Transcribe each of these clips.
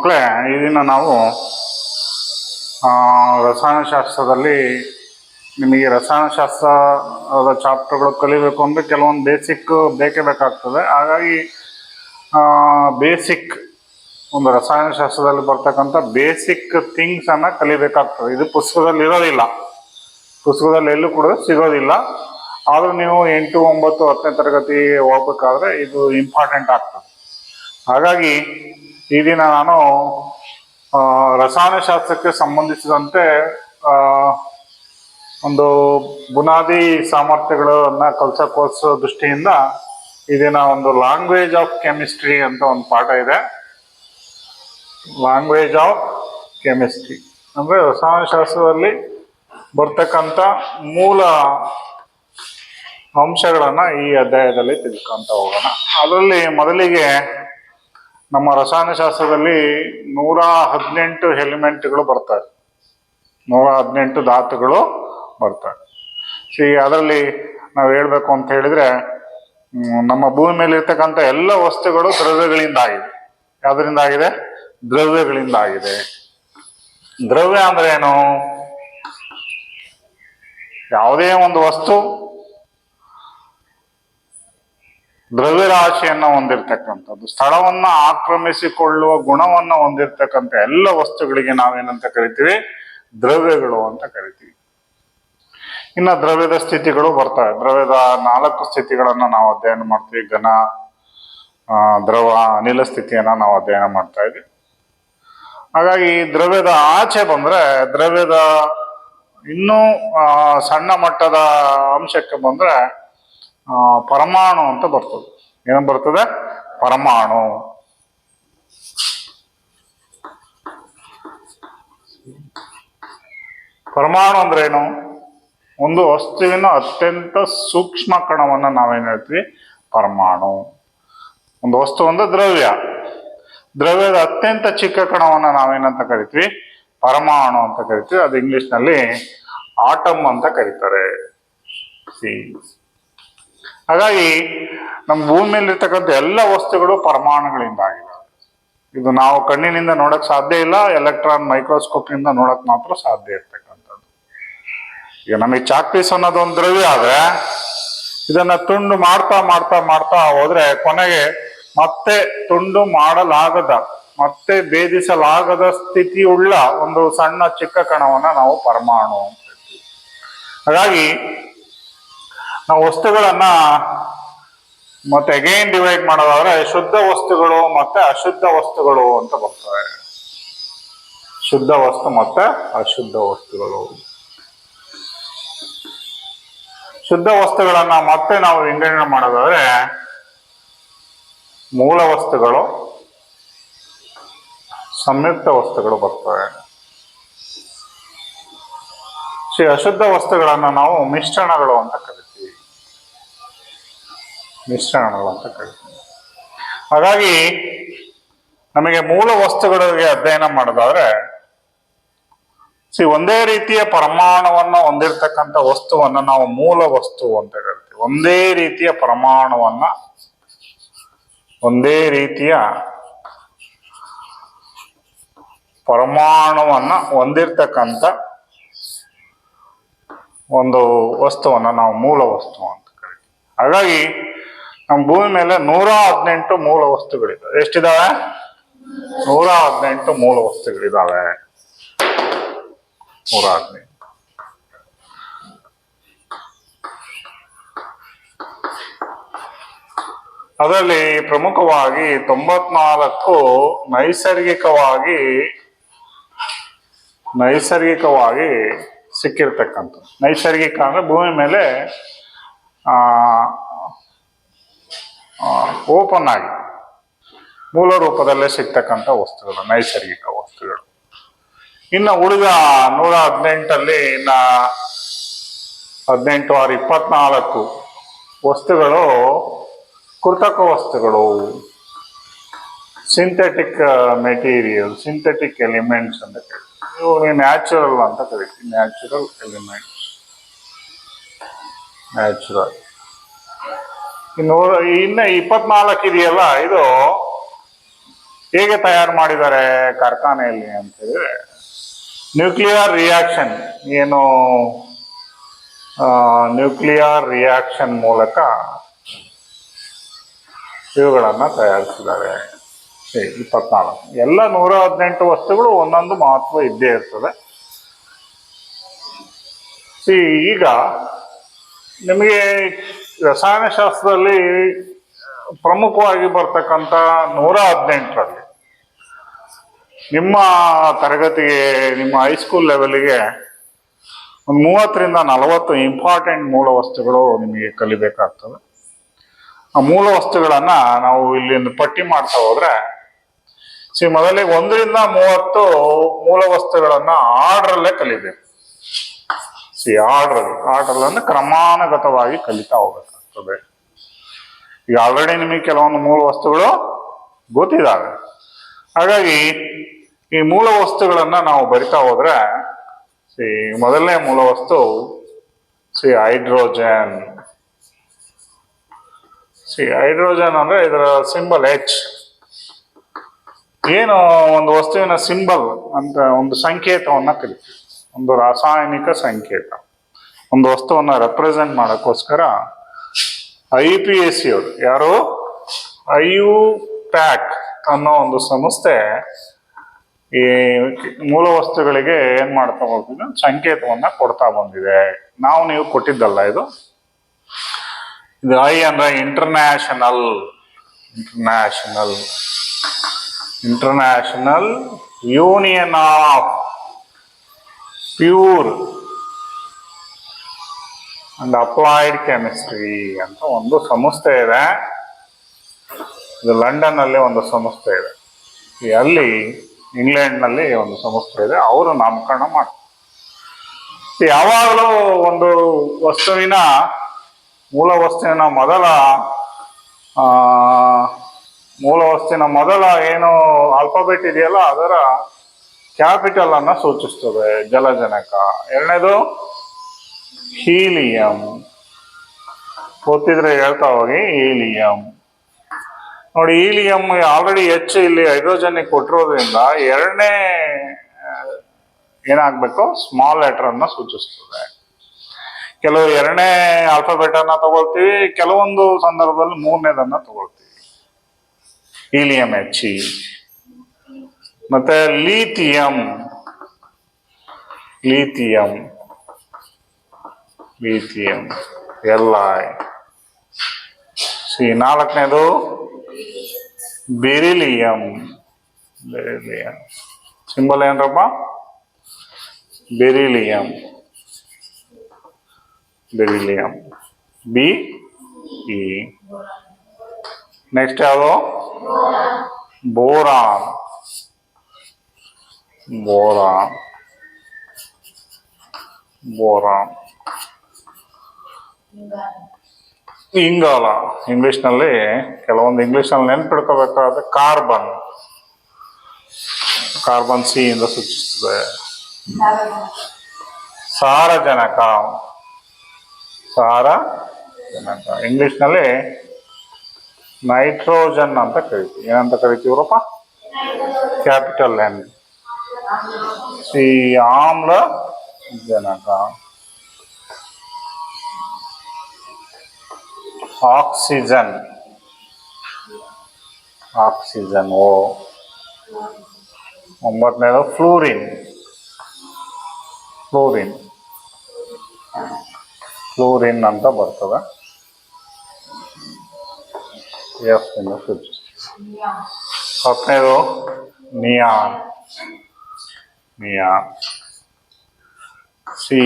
ಮಕ್ಕಳೇ, ಈ ದಿನ ನಾವು ರಸಾಯನಶಾಸ್ತ್ರದಲ್ಲಿ ನಿಮಗೆ ರಸಾಯನಶಾಸ್ತ್ರದ ಚಾಪ್ಟರ್ಗಳು ಕಲಿಬೇಕು ಅಂದರೆ ಕೆಲವೊಂದು ಬೇಸಿಕ್ ಬೇಕೇ ಬೇಕಾಗ್ತದೆ. ಹಾಗಾಗಿ ಬೇಸಿಕ್ ಒಂದು ರಸಾಯನಶಾಸ್ತ್ರದಲ್ಲಿ ಬರ್ತಕ್ಕಂಥ ಬೇಸಿಕ್ ಥಿಂಗ್ಸನ್ನು ಕಲಿಬೇಕಾಗ್ತದೆ. ಇದು ಪುಸ್ತಕದಲ್ಲಿ ಇರೋದಿಲ್ಲ, ಪುಸ್ತಕದಲ್ಲಿ ಎಲ್ಲೂ ಕೂಡ ಸಿಗೋದಿಲ್ಲ. ಆದರೂ ನೀವು 8, 9, 10ನೇ ತರಗತಿ ಹೋಗ್ಬೇಕಾದ್ರೆ ಇದು ಇಂಪಾರ್ಟೆಂಟ್ ಆಗ್ತದೆ. ಹಾಗಾಗಿ ಈ ದಿನ ನಾನು ರಸಾಯನಶಾಸ್ತ್ರಕ್ಕೆ ಸಂಬಂಧಿಸಿದಂತೆ ಒಂದು ಬುನಾದಿ ಸಾಮರ್ಥ್ಯಗಳನ್ನ ಕಲಿಸೋ ದೃಷ್ಟಿಯಿಂದ ಈ ದಿನ ಒಂದು ಲ್ಯಾಂಗ್ವೇಜ್ ಆಫ್ ಕೆಮಿಸ್ಟ್ರಿ ಅಂತ ಒಂದು ಪಾಠ ಇದೆ. ಲ್ಯಾಂಗ್ವೇಜ್ ಆಫ್ ಕೆಮಿಸ್ಟ್ರಿ ಅಂದರೆ ರಸಾಯನಶಾಸ್ತ್ರದಲ್ಲಿ ಬರ್ತಕ್ಕಂಥ ಮೂಲ ಅಂಶಗಳನ್ನು ಈ ಅಧ್ಯಾಯದಲ್ಲಿ ತಿಳ್ಕೊಂತ ಹೋಗೋಣ. ಅದರಲ್ಲಿ ಮೊದಲಿಗೆ ನಮ್ಮ ರಸಾಯನಶಾಸ್ತ್ರದಲ್ಲಿ 118 ಎಲಿಮೆಂಟ್ಗಳು ಬರ್ತವೆ, 118 ಧಾತುಗಳು ಬರ್ತವೆ. ಅದರಲ್ಲಿ ನಾವು ಹೇಳ್ಬೇಕು ಅಂತ ಹೇಳಿದ್ರೆ, ನಮ್ಮ ಭೂಮಿ ಮೇಲೆ ಇರ್ತಕ್ಕಂಥ ಎಲ್ಲ ವಸ್ತುಗಳು ದ್ರವ್ಯಗಳಿಂದ ಆಗಿದೆ. ಯಾವುದರಿಂದ ಆಗಿದೆ? ದ್ರವ್ಯಗಳಿಂದ ಆಗಿದೆ. ದ್ರವ್ಯ ಅಂದ್ರೆ ಏನು? ಯಾವುದೇ ಒಂದು ವಸ್ತು ದ್ರವ್ಯರಾಶಿಯನ್ನು ಹೊಂದಿರತಕ್ಕಂಥದ್ದು, ಸ್ಥಳವನ್ನ ಆಕ್ರಮಿಸಿಕೊಳ್ಳುವ ಗುಣವನ್ನು ಹೊಂದಿರತಕ್ಕಂಥ ಎಲ್ಲ ವಸ್ತುಗಳಿಗೆ ನಾವೇನಂತ ಕರಿತೀವಿ? ದ್ರವ್ಯಗಳು ಅಂತ ಕರಿತೀವಿ. ಇನ್ನು ದ್ರವ್ಯದ ಸ್ಥಿತಿಗಳು ಬರ್ತವೆ. ದ್ರವ್ಯದ 4 ಸ್ಥಿತಿಗಳನ್ನ ನಾವು ಅಧ್ಯಯನ ಮಾಡ್ತೀವಿ. ಘನ, ದ್ರವ, ಅನಿಲ ಸ್ಥಿತಿಯನ್ನ ನಾವು ಅಧ್ಯಯನ ಮಾಡ್ತಾ ಇದ್ವಿ. ಹಾಗಾಗಿ ದ್ರವ್ಯದ ಆಚೆ ಬಂದ್ರೆ, ದ್ರವ್ಯದ ಇನ್ನೂ ಸಣ್ಣ ಮಟ್ಟದ ಅಂಶಕ್ಕೆ ಬಂದ್ರೆ ಪರಮಾಣು ಅಂತ ಬರ್ತದೆ. ಏನು ಬರ್ತದೆ? ಪರಮಾಣು. ಪರಮಾಣು ಅಂದ್ರೆ ಏನು? ಒಂದು ವಸ್ತುವಿನ ಅತ್ಯಂತ ಸೂಕ್ಷ್ಮ ಕಣವನ್ನ ನಾವೇನ್ ಹೇಳ್ತೀವಿ? ಪರಮಾಣು. ಒಂದು ವಸ್ತು ಒಂದು ದ್ರವ್ಯ, ದ್ರವ್ಯದ ಅತ್ಯಂತ ಚಿಕ್ಕ ಕಣವನ್ನ ನಾವೇನಂತ ಕರಿತೀವಿ? ಪರಮಾಣು ಅಂತ ಕರಿತೀವಿ. ಅದು ಇಂಗ್ಲಿಷ್ನಲ್ಲಿ ಆಟಮ್ ಅಂತ ಕರೀತಾರೆ. ಹಾಗಾಗಿ ನಮ್ಮ ಭೂಮಿಯಲ್ಲಿರ್ತಕ್ಕಂಥ ಎಲ್ಲ ವಸ್ತುಗಳು ಪರಮಾಣುಗಳಿಂದ ಆಗಿವೆ. ಇದು ನಾವು ಕಣ್ಣಿನಿಂದ ನೋಡಕ್ ಸಾಧ್ಯ ಇಲ್ಲ, ಎಲೆಕ್ಟ್ರಾನ್ ಮೈಕ್ರೋಸ್ಕೋಪ್ನಿಂದ ನೋಡಕ್ ಮಾತ್ರ ಸಾಧ್ಯ ಇರ್ತಕ್ಕಂಥದ್ದು. ಈಗ ನಮಗೆ ಚಾಕ್ ಪೀಸ್ ಅನ್ನೋದು ಒಂದು ದ್ರವ್ಯ ಆದ್ರೆ, ಇದನ್ನ ತುಂಡು ಮಾಡ್ತಾ ಮಾಡ್ತಾ ಮಾಡ್ತಾ ಹೋದ್ರೆ ಕೊನೆಗೆ ಮತ್ತೆ ತುಂಡು ಮಾಡಲಾಗದ, ಮತ್ತೆ ಭೇದಿಸಲಾಗದ ಸ್ಥಿತಿಯುಳ್ಳ ಒಂದು ಸಣ್ಣ ಚಿಕ್ಕ ಕಣವನ್ನ ನಾವು ಪರಮಾಣು ಅಂತ ಹೇಳ್ತೀವಿ. ಹಾಗಾಗಿ ನಾವು ವಸ್ತುಗಳನ್ನ ಮತ್ತೆ ಅಗೈನ್ ಡಿವೈಡ್ ಮಾಡೋದಾದ್ರೆ ಶುದ್ಧ ವಸ್ತುಗಳು ಮತ್ತೆ ಅಶುದ್ಧ ವಸ್ತುಗಳು ಅಂತ ಬರ್ತವೆ. ಶುದ್ಧ ವಸ್ತು ಮತ್ತೆ ಅಶುದ್ಧ ವಸ್ತುಗಳು. ಶುದ್ಧ ವಸ್ತುಗಳನ್ನ ಮತ್ತೆ ನಾವು ವಿಂಗಡಣೆ ಮಾಡೋದಾದ್ರೆ ಮೂಲ ವಸ್ತುಗಳು, ಸಂಯುಕ್ತ ವಸ್ತುಗಳು ಬರ್ತವೆ. ಅಶುದ್ಧ ವಸ್ತುಗಳನ್ನ ನಾವು ಮಿಶ್ರಣಗಳು ಅಂತ ಕರಿತೀವಿ. ಮಿಶ್ರಣಗಳು ಅಂತ ಕರಿತೀವಿ. ಹಾಗಾಗಿ ನಮಗೆ ಮೂಲ ವಸ್ತುಗಳಿಗೆ ಅಧ್ಯಯನ ಮಾಡೋದಾದ್ರೆ, ಒಂದೇ ರೀತಿಯ ಪರಮಾಣುವನ್ನು ಹೊಂದಿರತಕ್ಕಂಥ ವಸ್ತುವನ್ನ ನಾವು ಮೂಲ ವಸ್ತು ಅಂತ ಕರಿತೀವಿ. ಒಂದೇ ರೀತಿಯ ಪರಮಾಣುವನ್ನ, ಒಂದೇ ರೀತಿಯ ಪರಮಾಣುವನ್ನ ಹೊಂದಿರತಕ್ಕಂಥ ಒಂದು ವಸ್ತುವನ್ನ ನಾವು ಮೂಲ ವಸ್ತು ಅಂತ ಕರಿತೀವಿ. ಹಾಗಾಗಿ ನಮ್ಮ ಭೂಮಿ ಮೇಲೆ 118 ಮೂಲ ವಸ್ತುಗಳಿದ್ದಾವೆ. ಎಷ್ಟಿದಾವೆ? 118 ಮೂಲ ವಸ್ತುಗಳಿದ್ದಾವೆ. 118. ಅದರಲ್ಲಿ ಪ್ರಮುಖವಾಗಿ 94 ನೈಸರ್ಗಿಕವಾಗಿ ಸಿಕ್ಕಿರ್ತಕ್ಕಂಥ. ನೈಸರ್ಗಿಕ ಅಂದ್ರೆ ಭೂಮಿ ಮೇಲೆ ಓಪನ್ ಆಗಿ ಮೂಲ ರೂಪದಲ್ಲೇ ಸಿಗ್ತಕ್ಕಂಥ ವಸ್ತುಗಳು, ನೈಸರ್ಗಿಕ ವಸ್ತುಗಳು. ಇನ್ನು ಉಳಿದ 118 ಇನ್ನ 18 or 24 ವಸ್ತುಗಳು ಕೃತಕ ವಸ್ತುಗಳು, ಸಿಂಥೆಟಿಕ್ ಮೆಟೀರಿಯಲ್, ಸಿಂಥೆಟಿಕ್ ಎಲಿಮೆಂಟ್ಸ್ ಅಂತ ಕರಿತೀವಿ. ಇವು ನ್ಯಾಚುರಲ್ ಅಂತ ಕರಿತೀವಿ. Natural elements, natural. ಇನ್ನು 24 ಇದೆಯಲ್ಲ, ಇದು ಹೇಗೆ ತಯಾರು ಮಾಡಿದ್ದಾರೆ ಕಾರ್ಖಾನೆಯಲ್ಲಿ ಅಂತ ಹೇಳಿದ್ರೆ, ನ್ಯೂಕ್ಲಿಯರ್ ರಿಯಾಕ್ಷನ್ ಏನು ನ್ಯೂಕ್ಲಿಯರ್ ರಿಯಾಕ್ಷನ್ ಮೂಲಕ ಇವುಗಳನ್ನ ತಯಾರಿಸಿದ್ದಾರೆ. 24 ಎಲ್ಲ 118 ವಸ್ತುಗಳು ಒಂದೊಂದು ಮಹತ್ವ ಇದ್ದೇ ಇರ್ತದೆ. ಈಗ ನಿಮಗೆ ರಸಾಯನಶಾಸ್ತ್ರದಲ್ಲಿ ಪ್ರಮುಖವಾಗಿ ಬರ್ತಕ್ಕಂಥ 118ರಲ್ಲಿ ನಿಮ್ಮ ತರಗತಿಗೆ, ನಿಮ್ಮ ಹೈಸ್ಕೂಲ್ ಲೆವೆಲ್ಗೆ ಒಂದು 30ರಿಂದ 40 ಇಂಪಾರ್ಟೆಂಟ್ ಮೂಲ ವಸ್ತುಗಳು ನಿಮಗೆ ಕಲಿಬೇಕಾಗ್ತದೆ. ಆ ಮೂಲ ವಸ್ತುಗಳನ್ನ ನಾವು ಇಲ್ಲಿ ಪಟ್ಟಿ ಮಾಡ್ತಾ ಹೋದ್ರೆ, ಮೊದಲಿಗೆ 1ರಿಂದ 30 ಮೂಲ ವಸ್ತುಗಳನ್ನ ಆರ್ಡ್ರಲ್ಲೇ ಕಲಿಬೇಕು. ಆರ್ಡರ್ ಅಂದ್ರೆ ಕ್ರಮಾನುಗತವಾಗಿ ಕಲಿತಾ ಹೋಗ್ಬೇಕಾಗ್ತದೆ. ಈಗ ಆಲ್ರೆಡಿ ನಿಮಗೆ ಕೆಲವೊಂದು ಮೂಲ ವಸ್ತುಗಳು ಗೊತ್ತಿದ್ದಾವೆ. ಹಾಗಾಗಿ ಈ ಮೂಲ ವಸ್ತುಗಳನ್ನ ನಾವು ಬರಿತಾ ಹೋದ್ರೆ, ಮೊದಲನೇ ಮೂಲ ವಸ್ತು ಹೈಡ್ರೋಜನ್. ಹೈಡ್ರೋಜನ್ ಅಂದ್ರೆ ಇದರ ಸಿಂಬಲ್ H. ಏನು ಒಂದು ವಸ್ತುವಿನ ಸಿಂಬಲ್ ಅಂತ ಒಂದು ಸಂಕೇತವನ್ನ ಕಲಿತೀವಿ, ಒಂದು ರಾಸಾಯನಿಕ ಸಂಕೇತ. ಒಂದು ವಸ್ತುವನ್ನ ರೆಪ್ರೆಸೆಂಟ್ ಮಾಡೋಕ್ಕೋಸ್ಕರ IUPAC ಅವರು, ಯಾರು IUPAC ಅನ್ನೋ ಒಂದು ಸಂಸ್ಥೆ ಈ ಮೂಲ ವಸ್ತುಗಳಿಗೆ ಏನ್ ಮಾಡ್ತಾ ಹೋಗ್ತಿದೆ, ಸಂಕೇತವನ್ನ ಕೊಡ್ತಾ ಬಂದಿದೆ. ನೀವು ಕೊಟ್ಟಿದ್ದಲ್ಲ ಇದು. I ಅಂದ್ರೆ international union of pure and applied chemistry ಅಂತ ಒಂದು ಸಂಸ್ಥೆ ಇದೆ. ಇದು ಲಂಡನ್ ಅಲ್ಲಿ ಒಂದು ಸಂಸ್ಥೆ ಇದೆ, ಅಲ್ಲಿ ಇಂಗ್ಲೆಂಡ್ ನಲ್ಲಿ ಒಂದು ಸಂಸ್ಥೆ ಇದೆ. ಅವರು ನಾಮಕರಣ ಮಾಡ್ತಾರೆ. ಯಾವಾಗಲೂ ಒಂದು ವಸ್ತುವಿನ ಮೂಲ ವಸ್ತುವಿನ ಮೊದಲ ಏನು ಆಲ್ಫಾಬೆಟ್ ಇದೆಯಲ್ಲ, ಅದರ ಕ್ಯಾಪಿಟಲ್ ಅನ್ನ ಸೂಚಿಸ್ತದೆ ಜಲಜನಕ. ಎರಡನೇದು ಹೀಲಿಯಂ. ಗೊತ್ತಿದ್ರೆ ಹೇಳ್ತಾ ಹೋಗಿ. ಹೀಲಿಯಂ ನೋಡಿ, ಹೀಲಿಯಂ ಆಲ್ರೆಡಿ H ಇಲ್ಲಿ ಹೈಡ್ರೋಜನ್ ಕೊಟ್ಟಿರೋದ್ರಿಂದ ಎರಡನೇ ಏನಾಗ್ಬೇಕು, ಸ್ಮಾಲ್ ಲೆಟರ್ ಅನ್ನ ಸೂಚಿಸ್ತದೆ. ಕೆಲವು ಎರಡನೇ ಆಲ್ಫಾಬೆಟ್ ಅನ್ನ ತಗೊಳ್ತೀವಿ, ಕೆಲವೊಂದು ಸಂದರ್ಭದಲ್ಲಿ ಮೂರನೇದನ್ನ ತಗೊಳ್ತೀವಿ. Helium He. ಮತ್ತೆ ಲಿಥಿಯಂ Li. ನಾಲ್ಕನೇದು ಬೆರಿಲಿಯಂ. ಸಿಂಬಲ್ ಏನ್ರಪ್ಪ, ಬೆರಿಲಿಯಂ. BE. ನೆಕ್ಸ್ಟ್ ಯಾವುದು, ಬೋರಾನ್. ಇಂಗಾಲ. ಇಂಗ್ಲಿಷ್ನಲ್ಲಿ ಕೆಲವೊಂದು ಇಂಗ್ಲಿಷ್ನಲ್ಲಿ ನೆನ್ಪಿಡ್ಕೋಬೇಕಾದ್ರೆ ಕಾರ್ಬನ್ C ಇಂದ ಸೂಚಿಸ್ತದೆ. ಸಾರಜನಕ. ಇಂಗ್ಲಿಷ್ನಲ್ಲಿ ನೈಟ್ರೋಜನ್ ಅಂತ ಕರಿತೀವಿ. ಏನಂತ ಕರಿತೀವ್ರಪ್ಪ, ಕ್ಯಾಪಿಟಲ್ N. ಆಮ್ಲಜನಕ. ಆಕ್ಸಿಜನ್. O. 9ನೇದು ಫ್ಲೂರಿನ್ ಅಂತ ಬರ್ತದೆ. F ಇಂದ ಸೂಚಿಸ್ತದೆ. 10ನೇದು ನಿಯಾನ್.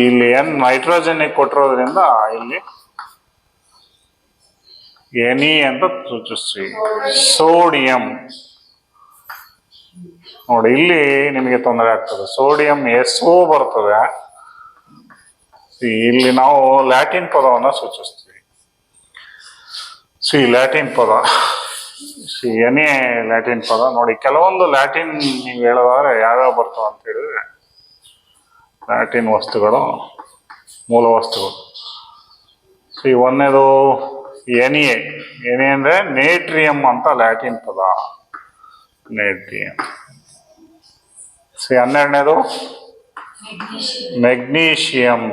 ಇಲ್ಲಿ N ನೈಟ್ರೋಜನ್ ಕೊಟ್ಟಿರೋದ್ರಿಂದ ಇಲ್ಲಿ Ne ಅಂತ ಸೂಚಿಸ್ತೀವಿ. ಸೋಡಿಯಂ ನೋಡಿ, ಇಲ್ಲಿ ನಿಮಗೆ ತೊಂದರೆ ಆಗ್ತದೆ. ಸೋಡಿಯಂ SO ಬರ್ತದೆ. ಇಲ್ಲಿ ನಾವು ಲ್ಯಾಟಿನ್ ಪದವನ್ನು ಸೂಚಿಸ್ತೀವಿ. ಲ್ಯಾಟಿನ್ ಪದ Ne ಲ್ಯಾಟಿನ್ ಪದ. ನೋಡಿ, ಕೆಲವೊಂದು ಲ್ಯಾಟಿನ್ ನೀವು ಹೇಳೋದಾದ್ರೆ ಯಾವ್ಯಾವ ಬರ್ತಾವ ಅಂತ ಹೇಳಿದ್ರೆ, ಲ್ಯಾಟಿನ್ ವಸ್ತುಗಳು, ಮೂಲ ವಸ್ತುಗಳು. ಒಂದನೇದು Ne ಅಂದ್ರೆ ನೇಟ್ರಿಯಂ ಅಂತ ಲ್ಯಾಟಿನ್ ಪದ. ನೆಡಿಯಂ. ಸಿ 12ನೇದು magnesium.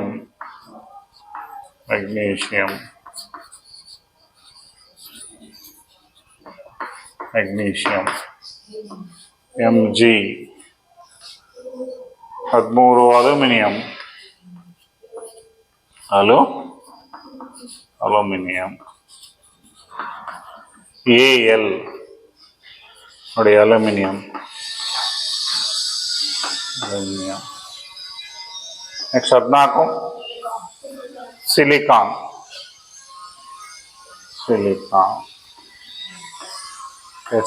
Magnesium magnesium Mg. 13 aluminium. Aluminium. Al ನೋಡಿ aluminium. Aluminium. Next 14 silicon. Silicon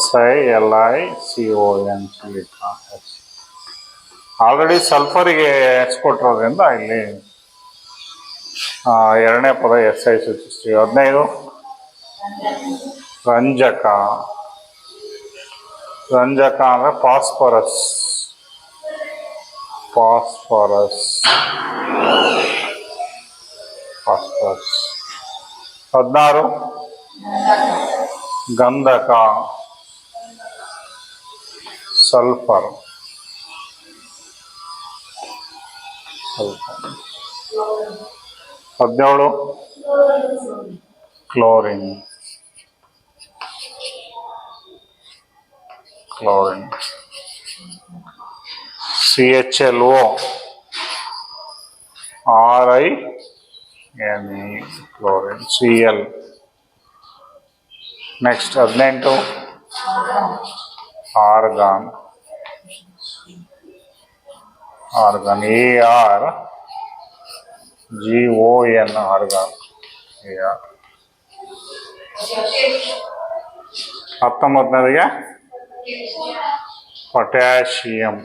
SiLiCon silicon. Already ಸಲ್ಫರಿಗೆ ಎಸ್ ಕೊಟ್ಟಿರೋದ್ರಿಂದ ಇಲ್ಲಿ ಎರಡನೇ ಪದ SI ಸೂಚಿಸ್ತೀವಿ. 15 ರಂಜಕ. ರಂಜಕ ಅಂದರೆ ಫಾಸ್ಫರಸ್. ಫಾಸ್ಫರಸ್. 16 ಗಂಧಕ. Sulphur. 17 chlorine. CHLO RINE chlorine. Cl. Next 18 argon. Argon ARGON argon. 19ನೇದಿಗೆ ಪೊಟ್ಯಾಷಿಯಂ.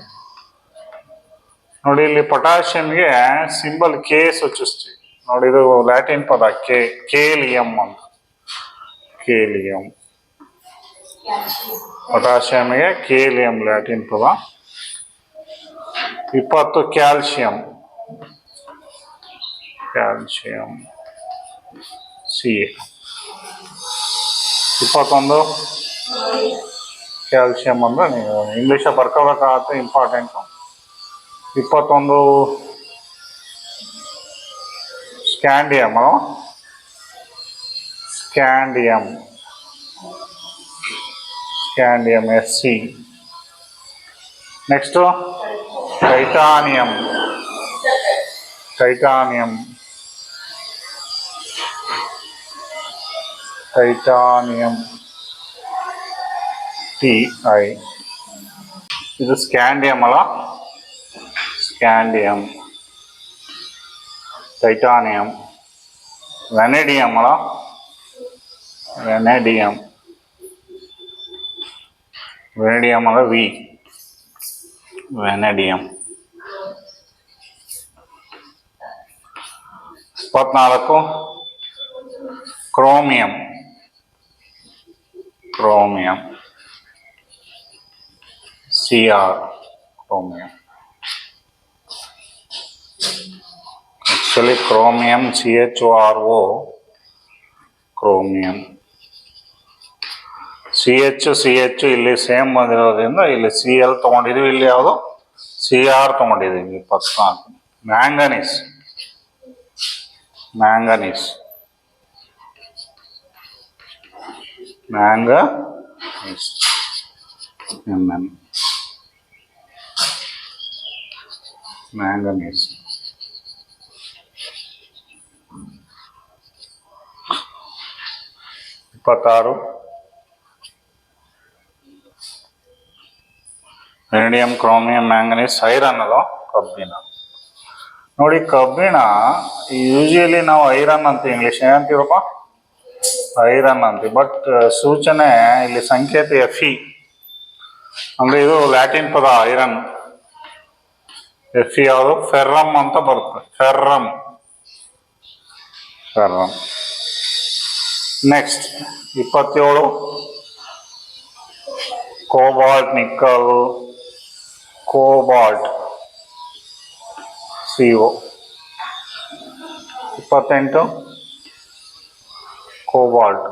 ನೋಡಿ ಇಲ್ಲಿ ಪೊಟ್ಯಾಷಿಯಂಗೆ ಸಿಂಬಲ್ ಕೆ ಸೂಚಿಸ್ತೀವಿ. ನೋಡಿ ಇದು ಲ್ಯಾಟಿನ್ ಪದ ಕೇಲಿಯಂ ಅಂತ. ಕೇಲಿಯಂ. ಪೊಟ್ಯಾಷಿಯಂಗೆ ಕೇಲಿಯಂ ಲ್ಯಾಟಿನ್ ಪದ. 20 ಕ್ಯಾಲ್ಸಿಯಂ. Calcium Ca. 21 ಕ್ಯಾಲ್ಸಿಯಂ ಅಂದ್ರೆ ನೀವು ಇಂಗ್ಲೀಷ ಬರ್ಕೋಬೇಕಾಗತ್ತೆ, important. 21 scandium. Scandium Sc. Next titanium. Titanium Ti. ಇದು ಸ್ಕ್ಯಾಂಡಿಯಂ ಅಲ್ಲ, ಸ್ಕ್ಯಾಂಡಿಯಂ. ಟೈಟಾನಿಯಂ. ವೆನೆಡಿಯಂ ಅಲ್ಲ, ವೆನೆಡಿಯಂ. ವೆನೆಡಿಯಂ ಅಲ್ಲ V. Vanadium. 24 chromium. Chromium Cr. Chromium. Actually chromium CHORO. Chromium. CH ಇಲ್ಲಿ same ಬಂದಿರೋದ್ರಿಂದ ಇಲ್ಲಿ Cl ತಗೊಂಡಿದೀವಿ, ಇಲ್ಲಿ ಯಾವುದು Cr ತಗೊಂಡಿದೀವಿ. 24 manganese. Manganese. Manganese. 26 vanadium, chromium, manganese. Iron ಅದು ಕಬ್ಬಿಣ. ನೋಡಿ ಕಬ್ಬಿಣ ಯೂಶಲಿ ನಾವು ಐರನ್ ಅಂತ ಇಂಗ್ಲೀಷ್ ಏನಂತೀವಪ್ಪ, ಐರನ್ ಅಂತೀವಿ. ಬಟ್ ಸೂಚನೆ ಇಲ್ಲಿ ಸಂಕೇತ Fe ಅಂದ್ರೆ ಇದು ಲ್ಯಾಟಿನ್ ಪದ ಐರನ್. Fe ಯಾವುದು ಫೆರ್ರಮ್ ಅಂತ ಬರುತ್ತೆ. Ferrum. Next 27 cobalt, nickel, cobalt CO. 28 cobalt,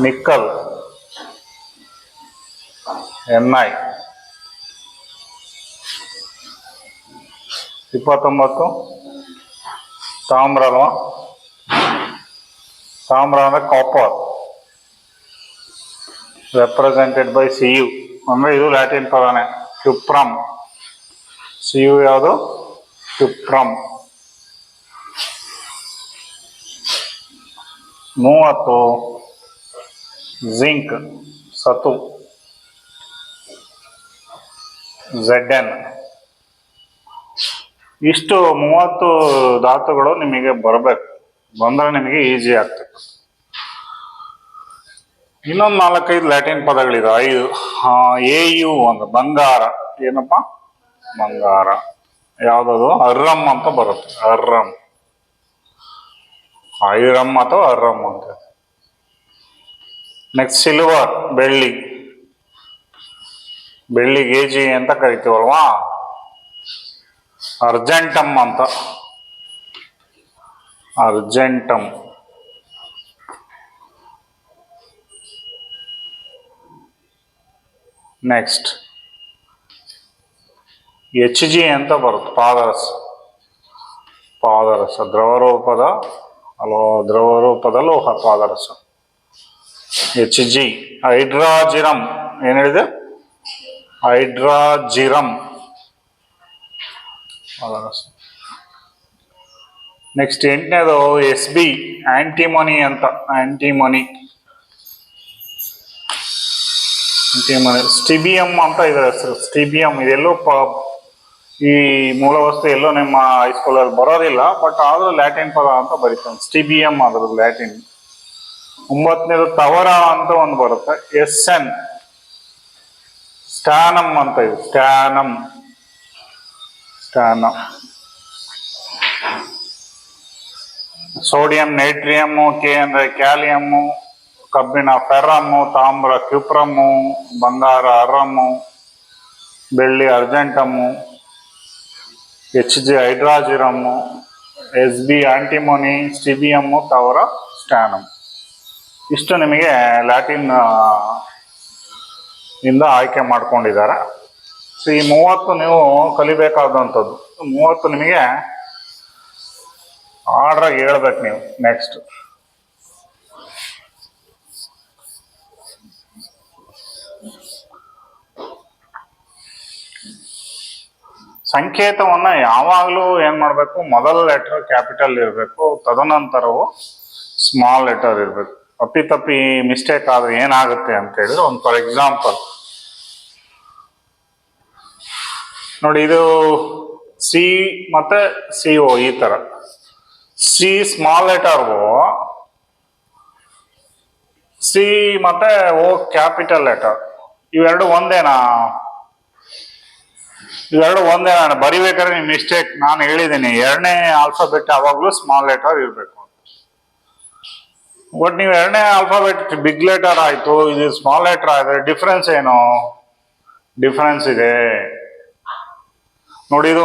nickel NI. 29 ತಾಮ್ರ ಅಲ್ವಾ, ತಾಮ್ರ ಅಂದ್ರೆ ಕಾಪರ್, ರೆಪ್ರೆಸೆಂಟೆಡ್ ಬೈ Cu ಅಂದ್ರೆ ಇದು ಲ್ಯಾಟಿನ್ ಪದನೇ. ಕ್ಯುಪ್ರಮ್, Cu ಯಾವುದು? ಕ್ಯುಪ್ರಮ್. 30 ಜಿಂಕ್, ಸತು, Zn. ಇಷ್ಟು 30 ಧಾತುಗಳು ನಿಮಗೆ ಬರಬೇಕು, ಬಂದ್ರೆ ನಿಮಗೆ ಈಸಿ ಆಗ್ತದೆ. ಇನ್ನೊಂದು 4-5 ಲ್ಯಾಟಿನ್ ಪದಗಳಿದೆ. 5 Au ಅಂದ್ರೆ ಬಂಗಾರ. ಏನಪ್ಪ? ಬಂಗಾರ. ಯಾವ್ದದು? ಅರ್ರಮ್ ಅಂತ ಬರುತ್ತೆ. ಅರ್ರಮ್, ಐರಮ್ ಅಥವಾ ಅರ್ರಮ್ ಅಂತ. ನೆಕ್ಸ್ಟ್ ಸಿಲ್ವರ್, ಬೆಳ್ಳಿ. ಬೆಳ್ಳಿ ಗೇಜಿ ಅಂತ ಕರಿತೀವಲ್ವಾ, ಅರ್ಜೆಂಟಮ್ ಅಂತ. ಅರ್ಜೆಂಟಮ್. ನೆಕ್ಸ್ಟ್ Hg ಅಂತ ಬರುತ್ತೆ. ಪಾದರಸ. ಪಾದರಸ ದ್ರವರೂಪದ ದ್ರವರೂಪದ ಲೋಹ ಪಾದರಸ. Hg. ಹೈಡ್ರಾಜಿರಮ್. ಏನ್ ಹೇಳಿದೆ? ಹೈಡ್ರಾಜಿರಮ್ ಪಾದರಸ. ನೆಕ್ಸ್ಟ್ 8ನೇದು Sb, ಆಂಟಿಮನಿ ಅಂತ. ಆಂಟಿಮನಿ, ಸ್ಟಿಬಿಯಂ ಅಂತ ಇದೆ ಹೆಸರು. ಸ್ಟಿಬಿಯಂ ಇದೆಲ್ಲೋ ಈ ಮೂಲ ವಸ್ತು ಎಲ್ಲೋ ನಿಮ್ಮ ಹೈಸ್ಕೂಲಲ್ಲಿ ಬರೋದಿಲ್ಲ, ಬಟ್ ಆದ್ರೂ ಲ್ಯಾಟಿನ್ ಪದ ಅಂತ ಬರೀತಾನೆ. ಸ್ಟಿಬಿಯಂ ಅದ್ರದ್ದು ಲ್ಯಾಟಿನ್. 9ನೇದು ತವರ ಅಂತ ಒಂದು ಬರುತ್ತೆ. Sn, ಸ್ಟ್ಯಾನಮ್ ಅಂತ ಇದೆ. ಸ್ಟ್ಯಾನಮ್, ಸ್ಟ್ಯಾನಮ್. ಸೋಡಿಯಂ ನೈಟ್ರಿಯಮ್ಮು, K ಅಂದ್ರೆ ಕ್ಯಾಲಿಯಮ್ಮು, ಕಬ್ಬಿಣ ಫೆರಮ್ಮು, ತಾಮ್ರ ಕ್ಯುಪ್ರಮ್ಮು, ಬಂಗಾರ ಅರ್ರಮ್ಮು, ಬೆಳ್ಳಿ ಅರ್ಜೆಂಟಮ್ಮು, Hg ಹೈಡ್ರಾಜಿರಮ್ಮು, Sb ಆಂಟಿಮೋನಿ, ಸ್ಟಿಬಿಯಮ್ಮು, ತವರ ಸ್ಟ್ಯಾನಮ್. ಇಷ್ಟು ನಿಮಗೆ ಲ್ಯಾಟಿನ್ ಇಂದ ಆಯ್ಕೆ ಮಾಡ್ಕೊಂಡಿದ್ದಾರೆ. ಸೊ ಈ 30 ನೀವು ಕಲಿಬೇಕಾದಂಥದ್ದು. 30 ನಿಮಗೆ ಆರ್ಡ್ರಾಗಿ ಹೇಳ್ಬೇಕು ನೀವು. ನೆಕ್ಸ್ಟ್ ಸಂಕೇತವನ್ನ ಯಾವಾಗಲೂ ಏನ್ ಮಾಡ್ಬೇಕು? ಮೊದಲ ಲೆಟರ್ ಕ್ಯಾಪಿಟಲ್ ಇರಬೇಕು, ತದನಂತರವು ಸ್ಮಾಲ್ ಲೆಟರ್ ಇರಬೇಕು. ಅಪ್ಪಿತಪ್ಪಿ ಮಿಸ್ಟೇಕ್ ಆದ್ರೆ ಏನಾಗುತ್ತೆ ಅಂತ ಹೇಳಿದ್ರೆ, ಒಂದು ಫಾರ್ ಎಕ್ಸಾಂಪಲ್ ನೋಡಿ, ಇದು ಸಿ ಮತ್ತೆ CO ಈ ತರ. ಸಿ ಸ್ಮಾಲ್ ಲೆಟರ್ಗೂ, ಸಿ ಮತ್ತೆ O ಕ್ಯಾಪಿಟಲ್ ಲೆಟರ್, ಇವೆರಡು ಒಂದೇನಾ? ಇವೆರಡು ಒಂದೇನಾ? ಬರಿಬೇಕಾದ್ರೆ ನಿಮ್ ಮಿಸ್ಟೇಕ್. ನಾನು ಹೇಳಿದ್ದೀನಿ 2ನೇ ಆಲ್ಫಾಬೆಟ್ ಯಾವಾಗ್ಲೂ ಸ್ಮಾಲ್ ಲೆಟರ್ ಇರಬೇಕು. ಬಟ್ ನೀವು 2ನೇ ಆಲ್ಫಾಬೆಟ್ ಬಿಗ್ ಲೆಟರ್ ಆಯ್ತು, ಇದು ಸ್ಮಾಲ್ ಲೆಟರ್ ಆದ್ರೆ ಡಿಫ್ರೆನ್ಸ್ ಏನು? ಡಿಫ್ರೆನ್ಸ್ ಇದೆ ನೋಡಿ. ಇದು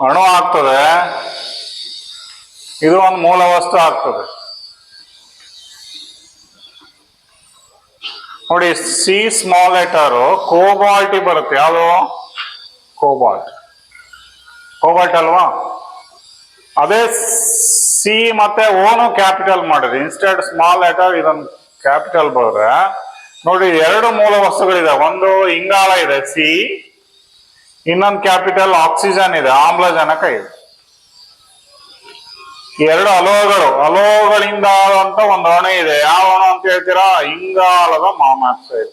ಅಣು ಆಗ್ತದೆ, ಇದು ಒಂದು ಮೂಲ ವಸ್ತು ಆಗ್ತದೆ. ನೋಡಿ, ಸಿ ಸ್ಮಾಲ್ ಲೆಟರ್ ಕೋಬಾಲ್ಟಿ ಬರುತ್ತೆ. ಯಾವುದು? ಕೋಬಾಲ್ಟ್. ಕೋಬಾಲ್ಟ್ ಅಲ್ವಾ? ಅದೇ ಸಿ ಮತ್ತೆ ಓನು ಕ್ಯಾಪಿಟಲ್ ಮಾಡಿದ್ರೆ, ಇನ್ಸ್ಟೆಡ್ ಸ್ಮಾಲ್ ಲೆಟರ್ ಇದೊಂದು ಕ್ಯಾಪಿಟಲ್ ಬರೆದ್ರೆ, ನೋಡಿ 2 ಮೂಲ ವಸ್ತುಗಳಿದೆ. ಒಂದು ಇಂಗಾಲ ಇದೆ ಸಿ, ಇನ್ನೊಂದು ಕ್ಯಾಪಿಟಲ್ ಆಕ್ಸಿಜನ್ ಇದೆ, ಆಮ್ಲಜನಕ ಇದೆ. 2 ಅಲೋಗಳಿಂದ ಅಂತ ಒಂದು ಅಣು ಇದೆ. ಯಾವ ಅಣು ಅಂತ ಹೇಳ್ತೀರಾ? ಇಂಗಾಲದ ಮಾನಾಕ್ಸೈಡ್,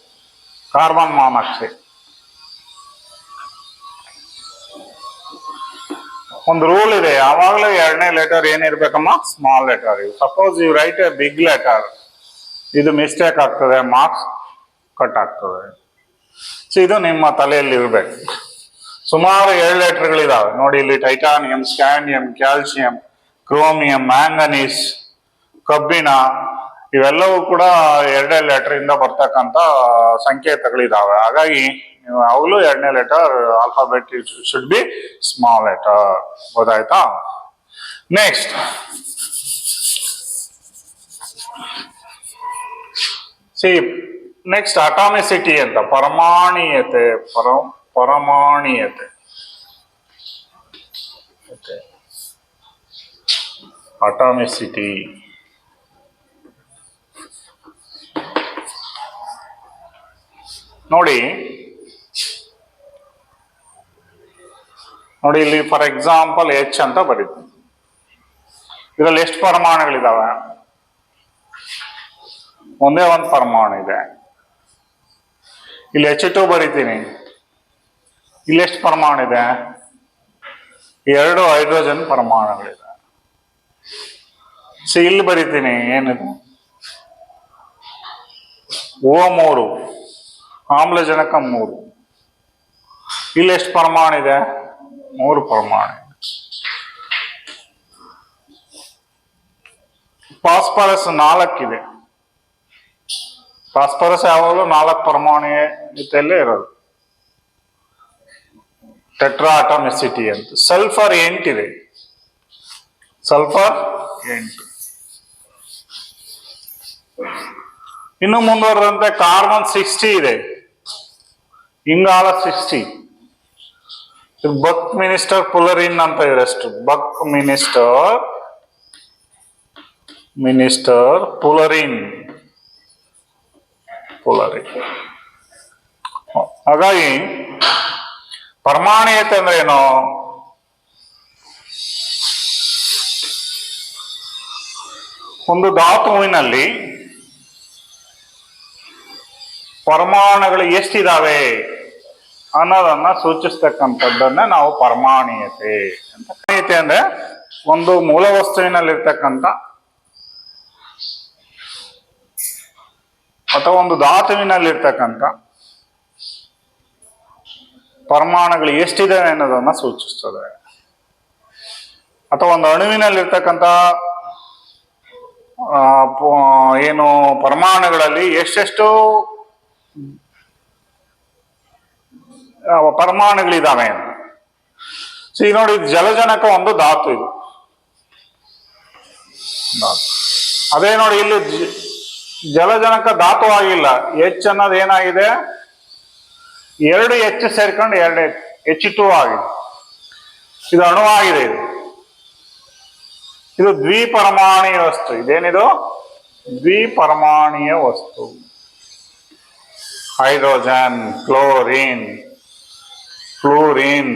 ಕಾರ್ಬನ್ ಮಾನಾಕ್ಸೈಡ್. ಒಂದು ರೂಲ್ ಇದೆ, ಯಾವಾಗಲೂ 2ನೇ ಲೆಟರ್ ಏನಿರ್ಬೇಕಮ್ಮ? Small letter. Suppose you write a big letter, ಇದು ಮಿಸ್ಟೇಕ್ ಆಗ್ತದೆ, ಮಾರ್ಕ್ಸ್ ಕಟ್ ಆಗ್ತದೆ. ಸೊ ಇದು ನಿಮ್ಮ ತಲೆಯಲ್ಲಿ ಇರ್ಬೇಕು. ಸುಮಾರು 7 ಲೆಟರ್ಗಳಿದಾವೆ ನೋಡಿ. ಇಲ್ಲಿ titanium, scandium, calcium, chromium, manganese, ಕಬ್ಬಿಣ, ಇವೆಲ್ಲವೂ ಕೂಡ 2ನೇ ಲೆಟರ್ ಇಂದ ಬರ್ತಕ್ಕಂಥ ಸಂಕೇತಗಳಿದಾವೆ. ಹಾಗಾಗಿ ನೀವು ಯಾವಾಗಲೂ 2ನೇ letter alphabet should be small letter. ಗೊತ್ತಾಯ್ತಾ? ನೆಕ್ಸ್ಟ್ ಸಿ ನೆಕ್ಸ್ಟ್ ಅಟಾಮಿಸಿಟಿ ಅಂತ, ಪರಮಾಣೀಯತೆ. ಪರಮಾಣೀಯತೆ. ಅಟಾಮಿಸಿಟಿ. ನೋಡಿ ಇಲ್ಲಿ ಫಾರ್ ಎಕ್ಸಾಂಪಲ್ H ಅಂತ ಬರೀತೀನಿ. ಇದರಲ್ಲಿ ಎಷ್ಟು ಪರಮಾಣುಗಳಿದಾವೆ? ಒಂದೇ ಒಂದು ಪರಮಾಣು ಇದೆ. ಇಲ್ಲಿ H2 ಬರೀತೀನಿ. ಇಲ್ಲಿ ಎಷ್ಟು ಪರಮಾಣು ಇದೆ? 2 ಹೈಡ್ರೋಜನ್ ಪರಮಾಣುಗಳಿದೆ. ಇಲ್ಲಿ ಬರೀತೀನಿ, ಏನಿದೆ? O3, ಆಮ್ಲಜನಕ 3. ಇಲ್ಲಿ ಎಷ್ಟು ಪರಮಾಣು ಇದೆ? 3 ಪರಮಾಣು. ಫಾಸ್ಫರಸ್ 4 ಇದೆ. ಫಾಸ್ಫರಸ್ ಯಾವಾಗಲೂ 4 ಪರಮಾಣು ಜೊತೆಯಲ್ಲೇ ಇರೋದು. ಟೆಟ್ರಾ ಅಟಾಮಿಸಿಟಿ ಅಂತ. ಸಲ್ಫರ್ 8 ಇದೆ. ಸಲ್ಫರ್ 8. ಇನ್ನು ಮುಂದುವರೆದಂತೆ ಕಾರ್ಬನ್ 60 ಇದೆ. ಇಂಗಾಲ 60. ಬಕ್ ಮಿನಿಸ್ಟರ್ ಪುಲರಿನ್ ಅಂತ ಇವರಷ್ಟು. ಬಕ್ ಮಿನಿಸ್ಟರ್ ಪುಲರಿನ್. ಹಾಗಾಗಿ ಪರಮಾಣೀಯತೆ ಅಂದ್ರೆ ಏನು? ಒಂದು ಧಾತುವಿನಲ್ಲಿ ಪರಮಾಣುಗಳು ಎಷ್ಟಿದಾವೆ ಅನ್ನೋದನ್ನ ಸೂಚಿಸ್ತಕ್ಕಂಥದ್ದನ್ನ ನಾವು ಪರಮಾಣೀಯತೆ ಅಂತ. ಪರಮಾಣೀಯತೆ ಅಂದ್ರೆ ಒಂದು ಮೂಲ ವಸ್ತುವಿನಲ್ಲಿರ್ತಕ್ಕಂಥ ಅಥವಾ ಒಂದು ಧಾತುವಿನಲ್ಲಿರ್ತಕ್ಕಂಥ ಪರಮಾಣುಗಳು ಎಷ್ಟಿದಾವೆ ಅನ್ನೋದನ್ನ ಸೂಚಿಸ್ತದೆ. ಅಥವಾ ಒಂದು ಅಣುವಿನಲ್ಲಿರ್ತಕ್ಕಂಥ ಏನು ಪರಮಾಣುಗಳಲ್ಲಿ ಎಷ್ಟೆಷ್ಟು ಪರಮಾಣುಗಳಿದಾವೆ ಅಂತ. ನೋಡಿ, ಜಲಜನಕ ಒಂದು ಧಾತು. ಇದು ಅದೇ ನೋಡಿ, ಇಲ್ಲಿ ಜಲಜನಕ ಧಾತು ಆಗಿಲ್ಲ. H ಅನ್ನೋದು ಏನಾಗಿದೆ? 2 H ಸೇರ್ಕೊಂಡು 2 H2 ಆಗಿದೆ. ಇದು ಅಣುವಾಗಿದೆ. ಇದು ದ್ವಿಪರಮಾಣೀಯ ವಸ್ತು. ಇದೇನಿದು? ದ್ವಿಪರಮಾಣೀಯ ವಸ್ತು. ಹೈಡ್ರೋಜನ್, ಕ್ಲೋರಿನ್, ಫ್ಲೂರಿನ್,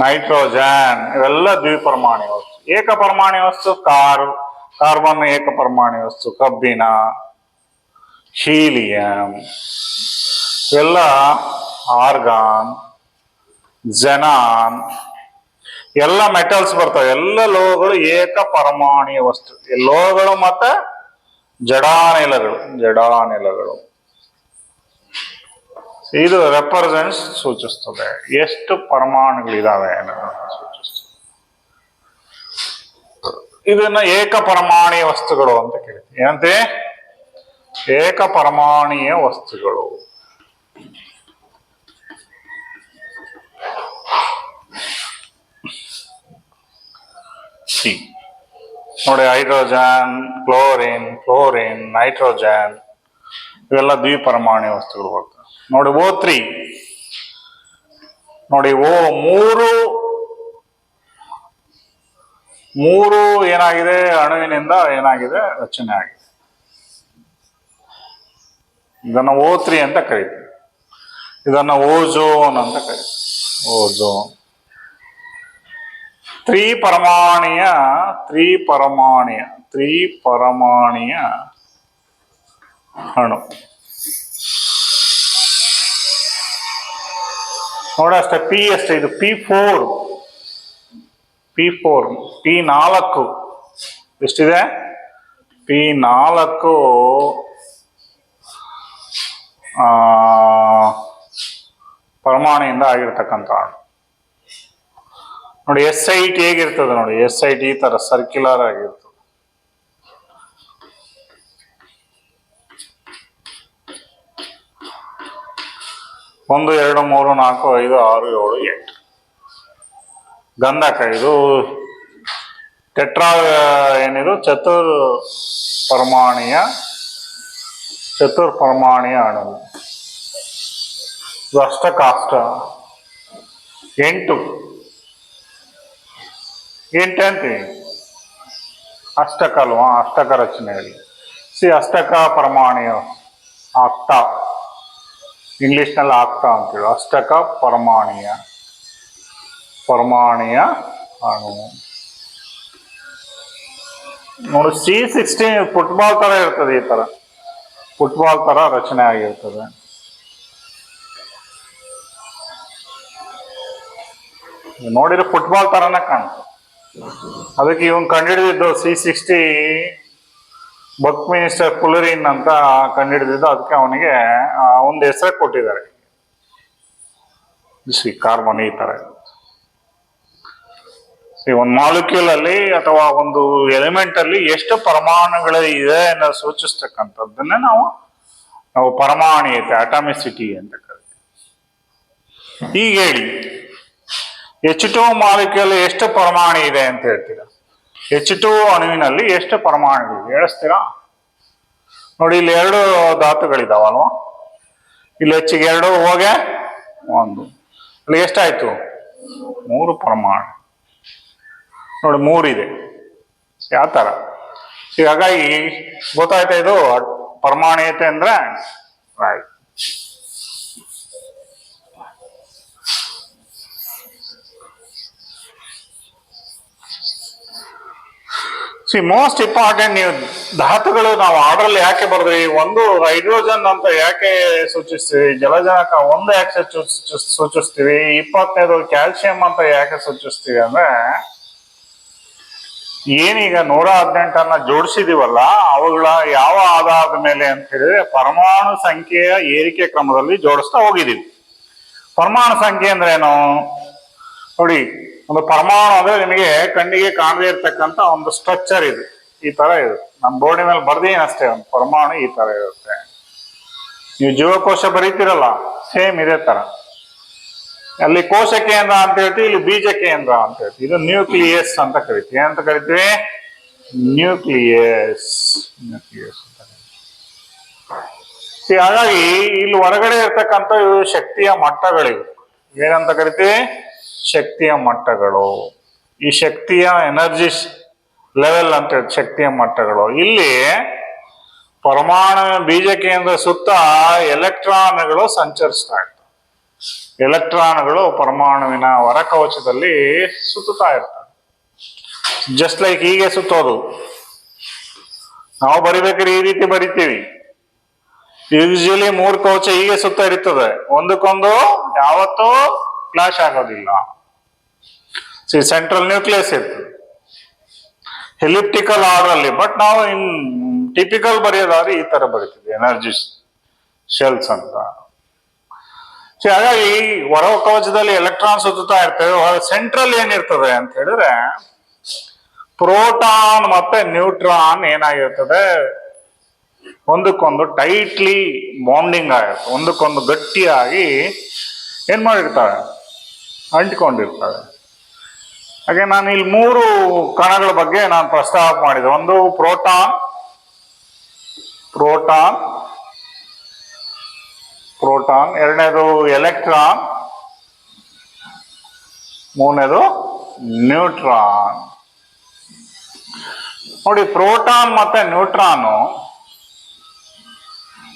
ನೈಟ್ರೋಜನ್ ಇವೆಲ್ಲ ದ್ವಿಪರಮಾಣೀಯ ವಸ್ತು. ಏಕಪರಮಾಣೀಯ ವಸ್ತು ಕಾರ್ಬನ್ ಏಕಪರಮಾಣೀಯ ವಸ್ತು. ಕಬ್ಬಿಣ, ಹೀಲಿಯಂ ಇವೆಲ್ಲ ಆರ್ಗಾನ್, ಜೆನಾನ್ ಎಲ್ಲ ಮೆಟಲ್ಸ್ ಬರ್ತವೆ. ಎಲ್ಲ ಲೋಹಗಳು ಏಕಪರಮಾಣೀಯ ವಸ್ತು. ಲೋಹಗಳು ಮತ್ತೆ ಜಡಾನಿಲಗಳು. ಇದು ರೆಪ್ರೆಸೆಂಟ್ಸ್ ಸೂಚಿಸ್ತದೆ ಎಷ್ಟು ಪರಮಾಣುಗಳಿದಾವೆ ಅನ್ನೋದನ್ನ ಸೂಚಿಸ್ತದೆ. ಇದನ್ನ ಏಕಪರಮಾಣೀಯ ವಸ್ತುಗಳು ಅಂತ ಕೇಳ್ತೀವಿ. ಏನಂತೆ? ಏಕಪರಮಾಣೀಯ ವಸ್ತುಗಳು. ನೋಡಿ, ಹೈಡ್ರೋಜನ್, ಕ್ಲೋರಿನ್, ಫ್ಲೋರಿನ್, ನೈಟ್ರೋಜನ್ ಇವೆಲ್ಲ ದ್ವಿಪರಮಾಣೀಯ ವಸ್ತುಗಳು ಬರ್ತವೆ. ನೋಡಿ O3. ನೋಡಿ ಮೂರು ಏನಾಗಿದೆ? ಅಣುವಿನಿಂದ ಏನಾಗಿದೆ? ರಚನೆ ಆಗಿದೆ. ಇದನ್ನ O3 ಅಂತ ಕರೀತೀವಿ. ಇದನ್ನ ಓಜೋನ್ ಅಂತ ಕರೀತೀವಿ. ಓಜೋನ್ ತ್ರಿಪರಮಾಣೀಯ ಅಣು. ನೋಡಿ ಅಷ್ಟೇ. P ಅಷ್ಟೇ. ಇದು P4. P4 ಎಷ್ಟಿದೆ? P4 ಪರಮಾಣುವಿಂದ ಆಗಿರ್ತಕ್ಕಂಥ ಅಣು. ನೋಡಿ SIT ಹೇಗಿರ್ತದೆ ನೋಡಿ. SIT ಈ ತರ ಸರ್ಕ್ಯುಲರ್ ಆಗಿರ್ತದೆ. ಒಂದು 2 3 4 5 6 7 8. ಗಂಧಕ ಇದು ಟೆಟ್ರಾ ಏನಿದು ಚತುರ್ಪರಮಾಣೀಯ ಚತುರ್ಪರಮಾಣೀಯ ಅಣು. ಇದು ಅಷ್ಟಕಾಷ್ಟ. 8 ಅಂತೀವಿ. ಅಷ್ಟಕ ಅಲ್ವಾ, ಅಷ್ಟಕ ರಚನೆಯಲ್ಲಿ ಅಷ್ಟಕ ಪರಮಾಣೀಯ ಆಗ್ತಾ, ಇಂಗ್ಲಿಷ್ನಲ್ಲಿ ಆಗ್ತಾ ಅಂತೇಳಿ. ಅಷ್ಟಕ ಪರಮಾಣೀಯ ಅಣು ನೋಡಿ. C16 ಫುಟ್ಬಾಲ್ ತರ ಇರ್ತದೆ. ಈ ತರ ಫುಟ್ಬಾಲ್ ತರ ರಚನೆ ಆಗಿರ್ತದೆ. ನೋಡಿದ್ರೆ ಫುಟ್ಬಾಲ್ ತರನೇ ಕಾಣುತ್ತೆ. ಅದಕ್ಕೆ ಇವನ್ ಕಂಡುಹಿಡಿದಿದ್ದು C60 ಬಕ್ಮಿನಿಸ್ಟರ್ ಫುಲರಿನ್ ಅಂತ ಕಂಡುಹಿಡಿದಿದ್ದು. ಅದಕ್ಕೆ ಅವನಿಗೆ ಒಂದು ಹೆಸರು ಕೊಟ್ಟಿದ್ದಾರೆ, ಕಾರ್ಬನ್. ಈ ತರ ಒಂದು ಮಾಲಿಕ್ಯೂಲ್ ಅಲ್ಲಿ ಅಥವಾ ಒಂದು ಎಲಿಮೆಂಟ್ ಅಲ್ಲಿ ಎಷ್ಟು ಪರಮಾಣುಗಳು ಇದೆ ಅನ್ನೋದು ಸೂಚಿಸ್ತಕ್ಕಂಥದ್ದನ್ನೇ ನಾವು ಪರಮಾಣುಯತೆ, ಅಟಾಮಿಸಿಟಿ ಅಂತ ಕರಿತೀವಿ. ಈಗ ಹೇಳಿ, H2 ಮಾಲಿಕ್ಯೂಲ್ ಎಷ್ಟು ಪರಮಾಣು ಇದೆ ಅಂತ ಹೇಳ್ತೀರಾ? H2 ಅಣುವಿನಲ್ಲಿ ಎಷ್ಟು ಪರಮಾಣುಗಳಿವೆ ಹೇಳಿಸ್ತೀರಾ? ನೋಡಿ, ಇಲ್ಲಿ 2 ಧಾತುಗಳಿದಾವಲ್ವ. ಇಲ್ಲಿ ಹೆಚ್ಚಿಗೆ 2, ಹೋಗೆ 1. ಅಲ್ಲಿ ಎಷ್ಟಾಯ್ತು? 3 ಪರಮಾಣು. ನೋಡಿ, 3 ಇದೆ. ಯಾವ ತರ? ಹಾಗಾಗಿ ಗೊತ್ತಾಯ್ತಾ ಇದು ಪರಮಾಣುಯತೆ ಅಂದ್ರೆ? ರೈಟ್. ಮೋಸ್ಟ್ ಇಂಪಾರ್ಟೆಂಟ್, ನೀವು ಧಾತುಗಳು ನಾವು ಆರ್ಡರ್ ಯಾಕೆ ಬರೆದ್ರಿ? ಒಂದು ಹೈಡ್ರೋಜನ್ ಅಂತ ಯಾಕೆ ಸೂಚಿಸ್ತೀವಿ? ಜಲಜನಕ 1 ಯಾಕೆ ಸೂಚಿಸ್ತೀವಿ? 20ನೇದು ಕ್ಯಾಲ್ಸಿಯಂ ಅಂತ ಯಾಕೆ ಸೂಚಿಸ್ತೀವಿ ಅಂದ್ರೆ, ಏನೀಗ 118 ಜೋಡಿಸಿದೀವಲ್ಲ, ಅವುಗಳ ಯಾವ ಆಧಾರದ ಮೇಲೆ ಅಂತ ಹೇಳಿದ್ರೆ ಪರಮಾಣು ಸಂಖ್ಯೆಯ ಏರಿಕೆ ಕ್ರಮದಲ್ಲಿ ಜೋಡಿಸ್ತಾ ಹೋಗಿದೀವಿ. ಪರಮಾಣು ಸಂಖ್ಯೆ ಅಂದ್ರೆ ಏನು ನೋಡಿ. ಒಂದು ಪರಮಾಣು ಅಂದ್ರೆ ನಿಮಗೆ ಕಣ್ಣಿಗೆ ಕಾಣದೇ ಇರ್ತಕ್ಕಂಥ ಒಂದು ಸ್ಟ್ರಕ್ಚರ್ ಇದು. ಈ ತರ ಇರುತ್ತೆ. ನಮ್ಮ ಬೋರ್ಡಿ ಮೇಲೆ ಬರ್ದೀನಿ ಅಷ್ಟೇ. ಒಂದು ಪರಮಾಣು ಈ ತರ ಇರುತ್ತೆ. ನೀವು ಜೀವಕೋಶ ಬರೀತಿರಲ್ಲ, ಸೇಮ್ ಇದೇ ತರ. ಅಲ್ಲಿ ಕೋಶ ಕೇಂದ್ರ ಅಂತ ಹೇಳ್ತೀವಿ, ಇಲ್ಲಿ ಬೀಜ ಕೇಂದ್ರ ಅಂತ ಹೇಳ್ತೀವಿ. ಇದು ನ್ಯೂಕ್ಲಿಯಸ್ ಅಂತ ಕರಿತೀವಿ. ಏನಂತ ಕರಿತೀವಿ? ನ್ಯೂಕ್ಲಿಯಸ್ ಅಂತ. ಹಾಗಾಗಿ ಇಲ್ಲಿ ಹೊರಗಡೆ ಇರ್ತಕ್ಕಂಥ ಶಕ್ತಿಯ ಮಟ್ಟಗಳಿವೆ. ಏನಂತ ಕರಿತೀವಿ? ಶಕ್ತಿಯ ಮಟ್ಟಗಳು. ಈ ಶಕ್ತಿಯ ಎನರ್ಜಿ ಲೆವೆಲ್ ಅಂತ ಹೇಳಿ ಶಕ್ತಿಯ ಮಟ್ಟಗಳು. ಇಲ್ಲಿ ಪರಮಾಣು ಬೀಜ ಕೇಂದ್ರ ಸುತ್ತ ಎಲೆಕ್ಟ್ರಾನ್ಗಳು ಸಂಚರಿಸ್ತಾ ಇರ್ತವೆ. ಎಲೆಕ್ಟ್ರಾನ್ಗಳು ಪರಮಾಣುವಿನ ಹೊರಕವಚದಲ್ಲಿ ಸುತ್ತುತ್ತಾ ಇರ್ತವೆ. ಜಸ್ಟ್ ಲೈಕ್ ಹೀಗೆ ಸುತ್ತೋದು. ನಾವು ಬರಿಬೇಕಾದ್ರೆ ಈ ರೀತಿ ಬರಿತೀವಿ. ಯೂಶಲಿ 3 ಕವಚ ಹೀಗೆ ಸುತ್ತ ಇರ್ತದೆ. ಒಂದಕ್ಕೊಂದು ಯಾವತ್ತೂ ಕ್ಲಾಶ್ ಆಗೋದಿಲ್ಲ. ಸೆಂಟ್ರಲ್ ನ್ಯೂಕ್ಲಿಯಸ್ ಇರ್ತದೆ ಎಲಿಪ್ಟಿಕಲ್ ಆರ್ಡರ್ ಅಲ್ಲಿ. ಬಟ್ ನಾವು ಟಿಪಿಕಲ್ ಬರೆಯೋದಾದ್ರೆ ಈ ತರ ಬರಿತೀವಿ, ಎನರ್ಜಿ ಶೆಲ್ಸ್ ಅಂತ. ಹಾಗಾಗಿ ಹೊರ ಕವಚದಲ್ಲಿ ಎಲೆಕ್ಟ್ರಾನ್ ಸುತ್ತುತ್ತಾ ಇರ್ತವೆ. ಸೆಂಟ್ರಲ್ ಏನಿರ್ತದೆ ಅಂತ ಹೇಳಿದ್ರೆ ಪ್ರೋಟಾನ್ ಮತ್ತೆ ನ್ಯೂಟ್ರಾನ್ ಏನಾಗಿರ್ತದೆ, ಒಂದಕ್ಕೊಂದು ಟೈಟ್ಲಿ ಬಾಂಡಿಂಗ್ ಆಗಿರ್ತದೆ. ಒಂದಕ್ಕೊಂದು ಗಟ್ಟಿಯಾಗಿ ಏನ್ ಮಾಡಿರ್ತವೆ, ಅಂಟಿಕೊಂಡಿರ್ತವೆ. ಹಾಗೆ ನಾನು ಇಲ್ಲಿ 3 ಕಣಗಳ ಬಗ್ಗೆ ನಾನು ಪ್ರಸ್ತಾಪ ಮಾಡಿದೆ. ಒಂದು ಪ್ರೋಟಾನ್, ಎರಡನೇದು ಎಲೆಕ್ಟ್ರಾನ್, ಮೂರನೇದು ನ್ಯೂಟ್ರಾನ್. ನೋಡಿ, ಪ್ರೋಟಾನ್ ಮತ್ತೆ ನ್ಯೂಟ್ರಾನು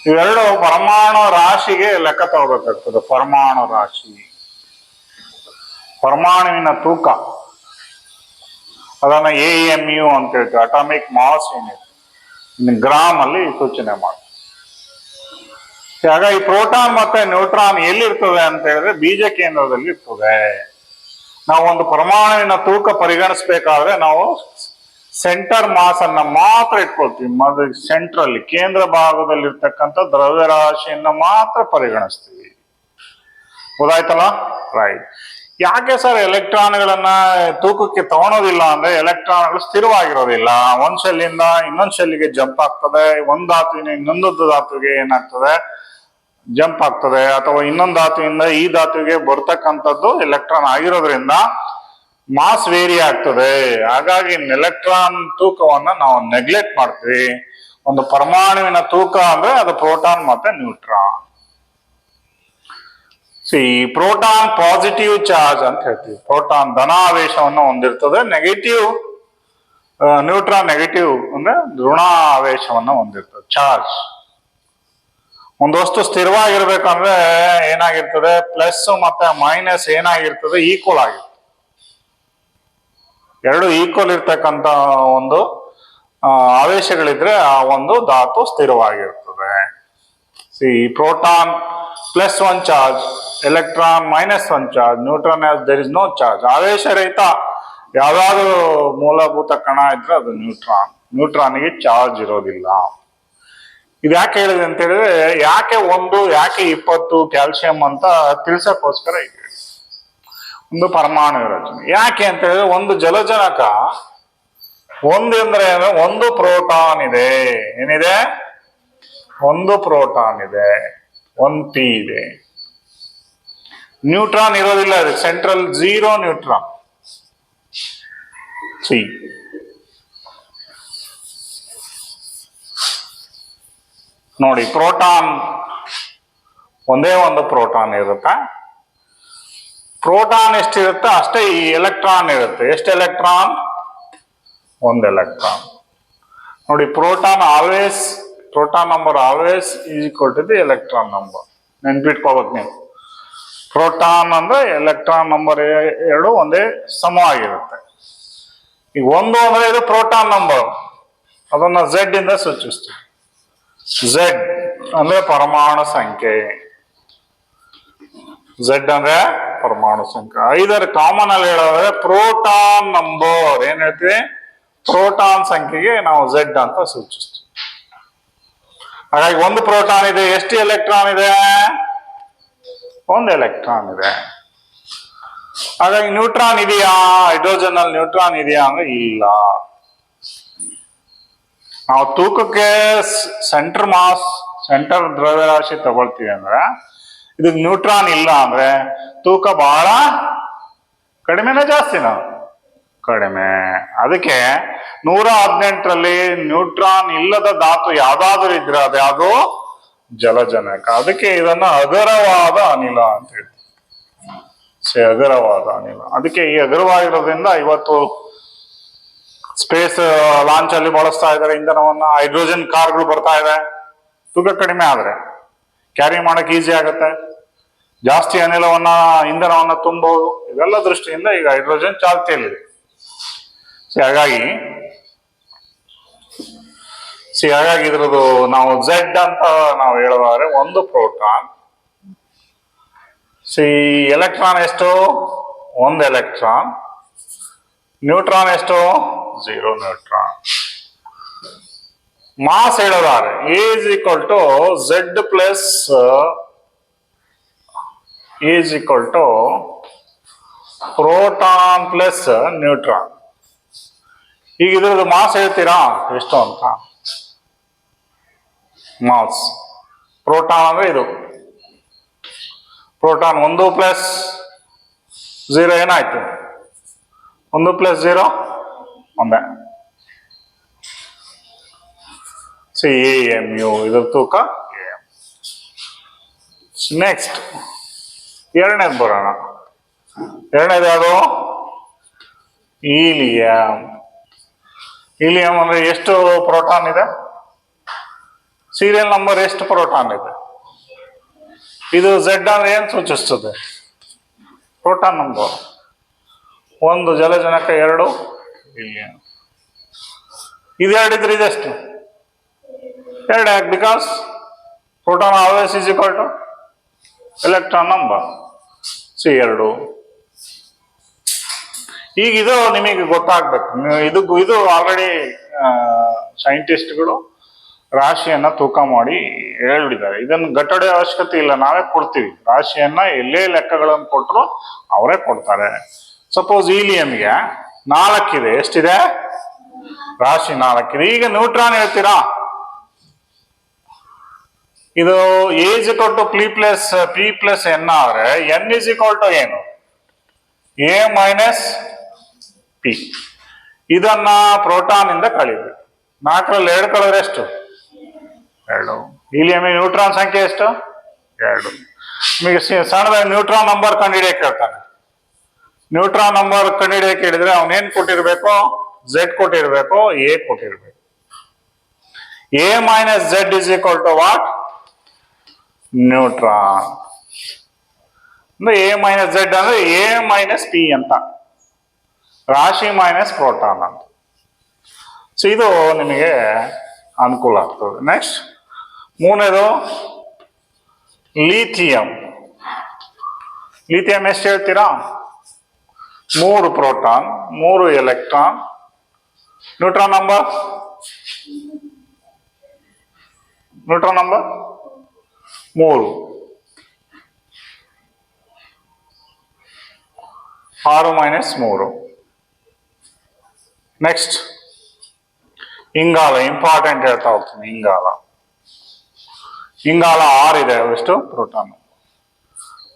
ಇವೆರಡು ಪರಮಾಣು ರಾಶಿಗೆ ಲೆಕ್ಕ ತಗೋಬೇಕಾಗ್ತದೆ. ಪರಮಾಣು ರಾಶಿ, ಪರಮಾಣುವಿನ ತೂಕ, ಅದನ್ನ AMU ಅಂತ ಹೇಳ್ತೀವಿ. ಅಟಾಮಿಕ್ ಮಾಸ್ ಯೂನಿಟ್, ಗ್ರಾಮ್ ಅಲ್ಲಿ ಸೂಚನೆ ಮಾಡಿ. ಹಾಗಾಗಿ ಪ್ರೋಟಾನ್ ಮತ್ತೆ ನ್ಯೂಟ್ರಾನ್ ಎಲ್ಲಿರ್ತದೆ ಅಂತ ಹೇಳಿದ್ರೆ ಬೀಜ ಕೇಂದ್ರದಲ್ಲಿ ಇರ್ತದೆ. ನಾವು ಒಂದು ಪರಮಾಣುವಿನ ತೂಕ ಪರಿಗಣಿಸ್ಬೇಕಾದ್ರೆ ನಾವು ಸೆಂಟರ್ ಮಾಸ್ ಅನ್ನ ಮಾತ್ರ ಇಟ್ಕೊಳ್ತೀವಿ. ಸೆಂಟ್ರಲ್ಲಿ, ಕೇಂದ್ರ ಭಾಗದಲ್ಲಿ ಇರ್ತಕ್ಕಂಥ ದ್ರವ್ಯರಾಶಿಯನ್ನ ಮಾತ್ರ ಪರಿಗಣಿಸ್ತೀವಿ. ಗೊತ್ತಾಯ್ತಲ್ಲ? ರೈಟ್. ಯಾಕೆ ಸರ್ ಎಲೆಕ್ಟ್ರಾನ್ಗಳನ್ನ ತೂಕಕ್ಕೆ ತಗೊಳೋದಿಲ್ಲ ಅಂದ್ರೆ, ಎಲೆಕ್ಟ್ರಾನ್ಗಳು ಸ್ಥಿರವಾಗಿರೋದಿಲ್ಲ. ಒಂದ್ ಶೆಲ್ಲಿಂದ ಇನ್ನೊಂದ್ ಶೆಲ್ಲಿಗೆ ಜಂಪ್ ಆಗ್ತದೆ. ಒಂದ್ ಧಾತುವಿನ ಇನ್ನೊಂದು ಧಾತುವಿಗೆ ಏನಾಗ್ತದೆ, ಜಂಪ್ ಆಗ್ತದೆ. ಅಥವಾ ಇನ್ನೊಂದು ಧಾತುವಿಂದ ಈ ಧಾತುವಿಗೆ ಬರ್ತಕ್ಕಂಥದ್ದು ಎಲೆಕ್ಟ್ರಾನ್ ಆಗಿರೋದ್ರಿಂದ ಮಾಸ್ ವೇರಿ ಆಗ್ತದೆ. ಹಾಗಾಗಿ ಎಲೆಕ್ಟ್ರಾನ್ ತೂಕವನ್ನ ನಾವು ನೆಗ್ಲೆಕ್ಟ್ ಮಾಡ್ತೀವಿ. ಒಂದು ಪರಮಾಣುವಿನ ತೂಕ ಅಂದ್ರೆ ಅದು ಪ್ರೋಟಾನ್ ಮತ್ತೆ ನ್ಯೂಟ್ರಾನ್. ಪ್ರೋಟಾನ್ ಪಾಸಿಟಿವ್ ಚಾರ್ಜ್ ಅಂತ ಹೇಳ್ತೀವಿ. ಪ್ರೋಟಾನ್ ಧನಾವೇಶವನ್ನು ಹೊಂದಿರ್ತದೆ, ನೆಗೆಟಿವ್ ನ್ಯೂಟ್ರಾನ್ ನೆಗೆಟಿವ್ ಅಂದ್ರೆ ಋಣಾವೇಶವನ್ನು ಹೊಂದಿರ್ತದೆ, ಚಾರ್ಜ್. ಒಂದು ವಸ್ತು ಸ್ಥಿರವಾಗಿರ್ಬೇಕಂದ್ರೆ ಏನಾಗಿರ್ತದೆ, ಪ್ಲಸ್ ಮತ್ತೆ ಮೈನಸ್ ಏನಾಗಿರ್ತದೆ, ಈಕ್ವಲ್ ಆಗಿರ್ತದೆ. ಎರಡು ಈಕ್ವಲ್ ಇರ್ತಕ್ಕಂಥ ಒಂದು ಆವೇಶಗಳಿದ್ರೆ ಆ ಒಂದು ಧಾತು ಸ್ಥಿರವಾಗಿರ್ತದೆ. Proton plus 1 charge, electron -1 charge, neutron there is no charge. ಆವೇಶ ರಹಿತ ಯಾವ್ದಾದ್ರು ಮೂಲಭೂತ ಕಣ ಇದ್ರೆ ಅದು ನ್ಯೂಟ್ರಾನ್. ನ್ಯೂಟ್ರಾನ್ಗೆ ಚಾರ್ಜ್ ಇರೋದಿಲ್ಲ. ಇದು ಯಾಕೆ ಹೇಳಿದೆ ಅಂತ ಹೇಳಿದ್ರೆ, ಯಾಕೆ 1 ಯಾಕೆ 20 ಕ್ಯಾಲ್ಸಿಯಂ ಅಂತ ತಿಳ್ಸಕ್ಕೋಸ್ಕರ ಇದೆ ಒಂದು ಪರಮಾಣು ರಚನೆ. ಯಾಕೆ ಅಂತ ಹೇಳಿದ್ರೆ, ಒಂದು ಜಲಜನಕ ಒಂದು ಅಂದ್ರೆ ಒಂದು ಪ್ರೋಟಾನ್ ಇದೆ. ಏನಿದೆ? ಒಂದು ಪ್ರೋಟಾನ್ ಇದೆ, 1 p ಇದೆ. ನ್ಯೂಟ್ರಾನ್ ಇರೋದಿಲ್ಲ, ಅದು ಸೆಂಟ್ರಲ್ 0 ನ್ಯೂಟ್ರಾನ್. ನೋಡಿ, ಪ್ರೋಟಾನ್ ಒಂದೇ ಒಂದು ಪ್ರೋಟಾನ್ ಇರುತ್ತೆ. ಪ್ರೋಟಾನ್ ಎಷ್ಟಿರುತ್ತೆ ಅಷ್ಟೇ ಈ ಎಲೆಕ್ಟ್ರಾನ್ ಇರುತ್ತೆ. ಎಷ್ಟು ಎಲೆಕ್ಟ್ರಾನ್? 1 ಎಲೆಕ್ಟ್ರಾನ್. ನೋಡಿ, proton number always is equal to the electron number. ನೆನ್ಪಿಟ್ಕೋಬೇಕು ನೀವು. ಪ್ರೋಟಾನ್ ಅಂದ್ರೆ ಎಲೆಕ್ಟ್ರಾನ್ ನಂಬರ್ ಎರಡು ಒಂದೇ ಸಮವಾಗಿರುತ್ತೆ. ಈಗ 1 ಅಂದ್ರೆ ಇದು ಪ್ರೋಟಾನ್ ನಂಬರ್, ಅದನ್ನ Z ಇಂದ ಸೂಚಿಸ್ತೀವಿ. Z ಅಂದ್ರೆ ಪರಮಾಣು ಸಂಖ್ಯೆ. Z ಅಂದ್ರೆ ಪರಮಾಣು ಸಂಖ್ಯೆ. 5 ಕಾಮನ್ ಅಲ್ಲಿ ಹೇಳೋದ್ರೆ ಪ್ರೋಟಾನ್ ನಂಬರ್. ಏನ್ ಹೇಳ್ತೀವಿ? ಪ್ರೋಟಾನ್ ಸಂಖ್ಯೆಗೆ ನಾವು Z ಅಂತ ಸೂಚಿಸ್ತೀವಿ. ಹಾಗಾಗಿ 1 ಪ್ರೋಟಾನ್ ಇದೆ. ಎಷ್ಟು ಎಲೆಕ್ಟ್ರಾನ್ ಇದೆ? 1 ಎಲೆಕ್ಟ್ರಾನ್ ಇದೆ. ಹಾಗಾಗಿ ನ್ಯೂಟ್ರಾನ್ ಇದೆಯಾ? ಹೈಡ್ರೋಜನ್ ಅಲ್ಲಿ ನ್ಯೂಟ್ರಾನ್ ಇದೆಯಾ ಅಂದ್ರೆ ಇಲ್ಲ. ನಾವು ತೂಕಕ್ಕೆ ಸೆಂಟರ್ ದ್ರವ್ಯರಾಶಿ ತಗೊಳ್ತೀವಿ ಅಂದ್ರೆ, ಇದು ನ್ಯೂಟ್ರಾನ್ ಇಲ್ಲ ಅಂದ್ರೆ ತೂಕ ಬಹಳ ಕಡಿಮೆನೇ ಜಾಸ್ತಿನ? ಕಡಿಮೆ. ಅದಕ್ಕೆ 118ರಲ್ಲಿ ನ್ಯೂಟ್ರಾನ್ ಇಲ್ಲದ ಧಾತು ಯಾವ್ದಾದ್ರು ಇದ್ರೆ ಅದ್ಯಾವುದು? ಜಲಜನಕ. ಅದಕ್ಕೆ ಇದನ್ನ ಅಗರವಾದ ಅನಿಲ ಅಂತ ಹೇಳ್ತೀವಿ. ಅಗರವಾದ ಅನಿಲ. ಅದಕ್ಕೆ ಈ ಅಗರವಾಗಿರೋದ್ರಿಂದ ಇವತ್ತು ಸ್ಪೇಸ್ ಲಾಂಚ್ ಅಲ್ಲಿ ಬಳಸ್ತಾ ಇದ್ದಾರೆ ಇಂಧನವನ್ನ. ಹೈಡ್ರೋಜನ್ ಕಾರ್ಗಳು ಬರ್ತಾ ಇದೆ. ತೂಕ ಕಡಿಮೆ ಆದ್ರೆ ಕ್ಯಾರಿ ಮಾಡಕ್ ಈಸಿ ಆಗುತ್ತೆ, ಜಾಸ್ತಿ ಇಂಧನವನ್ನ ತುಂಬಬಹುದು. ಇವೆಲ್ಲ ದೃಷ್ಟಿಯಿಂದ ಈಗ ಹೈಡ್ರೋಜನ್ ಚಾಲ್ತಿಯಲ್ಲಿದೆ. ಹಾಗಾಗಿ ಇದ್ರದ್ದು ನಾವು Z ಅಂತ ನಾವು ಹೇಳುವಾದ್ರೆ 1 ಪ್ರೋಟಾನ್. ಎಲೆಕ್ಟ್ರಾನ್ ಎಷ್ಟು? 1 ಎಲೆಕ್ಟ್ರಾನ್. ನ್ಯೂಟ್ರಾನ್ ಎಷ್ಟು? 0 ನ್ಯೂಟ್ರಾನ್. ಮಾಸ್ ಹೇಳೋದಾದ್ರೆ is equal to Z plus is equal to proton plus neutron. ಈಗ ಇದ್ರದ್ದು ಮಾಸ್ ಹೇಳ್ತೀರಾ ಎಷ್ಟು ಅಂತ? ಮಾಸ್ ಪ್ರೋಟಾನ್ ಅಂದ್ರೆ ಇದು ಪ್ರೋಟಾನ್ 1 ಪ್ಲಸ್ 0 ಏನಾಯ್ತು? 1 ಪ್ಲಸ್ 0 ಒಂದೇ. AMU ಇದ್ರ ತೂಕ AM. ನೆಕ್ಸ್ಟ್ ಎರಡನೇದು ಬರೋಣ. ಎರಡನೇದು ಯಾವುದು? ಹೀಲಿಯಂ. ಹೀಲಿಯಂ ಅಂದ್ರೆ ಎಷ್ಟು ಪ್ರೋಟಾನ್ ಇದೆ? ಸೀರಿಯಲ್ ನಂಬರ್ ಎಷ್ಟು ಪ್ರೋಟಾನ್ ಇದೆ? ಇದು Z ಅಂದ್ರೆ ಏನ್ ಸೂಚಿಸ್ತದೆ? Proton number. 1 ಜಲಜನಕ, 2 ಹೀಲಿಯಂ. ಇದು ಎರಡಿದ್ರೆ ಇದೆಷ್ಟು? 2 ಯಾಕೆ? Because proton always is equal to electron number. 2. ಈಗ ಇದು ನಿಮಗೆ ಗೊತ್ತಾಗ್ಬೇಕು. ಇದು ಆಲ್ರೆಡಿ ಸೈಂಟಿಸ್ಟ್ಗಳು ರಾಶಿಯನ್ನ ತೂಕ ಮಾಡಿ ಹೇಳ್ಬಿಟ್ಟಿದ್ದಾರೆ. ಇದನ್ನು ಗಟ್ಟಡೆ ಅವಶ್ಯಕತೆ ಇಲ್ಲ, ನಾವೇ ಕೊಡ್ತೀವಿ. ರಾಶಿಯನ್ನ ಎಲ್ಲೇ ಲೆಕ್ಕಗಳನ್ನು ಕೊಟ್ಟರು ಅವರೇ ಕೊಡ್ತಾರೆ. ಸಪೋಸ್ ಹೀಲಿಯಂಗೆ 4 ಇದೆ. ಎಷ್ಟಿದೆ? ರಾಶಿ 4 ಇದೆ. ಈಗ ನ್ಯೂಟ್ರಾನ್ ಹೇಳ್ತೀರಾ? ಇದು ಏಜ್ ಕೊಟ್ಟು P ಪ್ಲಸ್ N ಆದ್ರೆ N ಇಸ್ ಈಕ್ವಲ್ ಟು ಏನು? A minus P. ಇದನ್ನ ಪ್ರೋಟಾನ್ ಇಂದ ಕಳಿಬೇಕು. 4ರಲ್ಲಿ 2 ಕಳೆದ್ರೆ ಎಷ್ಟು? 2. ಹೀಲಿಯಂ ನ್ಯೂಟ್ರಾನ್ ಸಂಖ್ಯೆ ಎಷ್ಟು? 2. ನಿಮಗೆ ಸಣ್ಣದ ನ್ಯೂಟ್ರಾನ್ ನಂಬರ್ ಕಂಡುಹಿಡಿಯಕ್ಕೆ ಹೇಳ್ತಾನೆ. ನ್ಯೂಟ್ರಾನ್ ನಂಬರ್ ಕಂಡುಹಿಡಿಯಕ್ಕೆ ಹೇಳಿದ್ರೆ ಅವನೇನ್ ಕೊಟ್ಟಿರ್ಬೇಕು? Z ಕೊಟ್ಟಿರ್ಬೇಕು, A ಕೊಟ್ಟಿರ್ಬೇಕು. A minus Z is equal to what? Neutron. ಅಂದ್ರೆ A minus Z ಅಂದ್ರೆ A minus P ಅಂತ, ರಾಶಿ ಮೈನಸ್ ಪ್ರೋಟಾನ್ ಅಂತ. ಸೊ ಇದು ನಿಮಗೆ ಅನುಕೂಲ ಆಗ್ತದೆ. ನೆಕ್ಸ್ಟ್ ಮೂರನೇದು ಲಿಥಿಯಂ. ಲಿಥಿಯಂ ಎಷ್ಟು ಹೇಳ್ತೀರಾ? 3 proton, 3 electron. Neutron number 3. 6 minus 3. Next ಇಂಗಾಲ. ಇಂಪಾರ್ಟೆಂಟ್ ಹೇಳ್ತಾ ಹೋಗ್ತೀನಿ. ಇಂಗಾಲ 6 ಇದೆ. ಎಷ್ಟು? ಪ್ರೋಟಾನ್.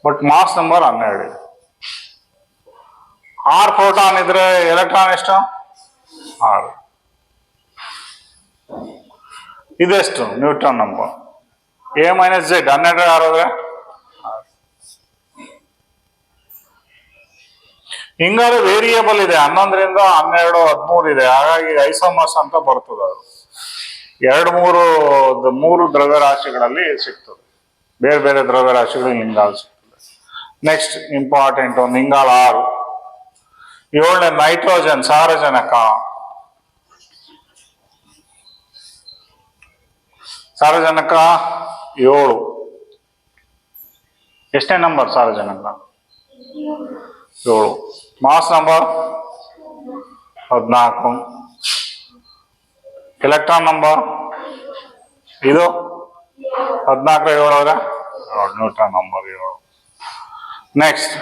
ಬಟ್ ಮಾಸ್ ನಂಬರ್ 12 ಇದೆ. 6 ಪ್ರೋಟಾನ್ ಇದ್ರೆ ಎಲೆಕ್ಟ್ರಾನ್ ಎಷ್ಟು? 6. ಇದೆಷ್ಟು? Neutron number. A minus Z 12 6 ಇಂಗಾಲ ವೇರಿಯೇಬಲ್ ಇದೆ. 11ರಿಂದ 12, 13 ಇದೆ. ಹಾಗಾಗಿ ಐಸೋಮರ್ಸ್ ಅಂತ ಬರ್ತದೆ. ಅದು 3 ದ್ರವ್ಯರಾಶಿಗಳಲ್ಲಿ ಸಿಗ್ತದೆ. ಬೇರೆ ಬೇರೆ ದ್ರವ್ಯರಾಶಿಗಳಲ್ಲಿ ಇಂಗಾಲ ಸಿಗ್ತದೆ. ನೆಕ್ಸ್ಟ್ ಇಂಪಾರ್ಟೆಂಟ್ ಒಂದು ಇಂಗಾಲ 6. 7ನೇ ನೈಟ್ರೋಜನ್, ಸಾರಜನಕ. ಸಾರಜನಕ 7. ಎಷ್ಟನೇ ನಂಬರ್ ಸಾರಜನಕ? 7. Mass number 14. ಎಲೆಕ್ಟ್ರಾನ್ ನಂಬರ್ ಇದು 14 7 ಅವರ neutron number 7. Next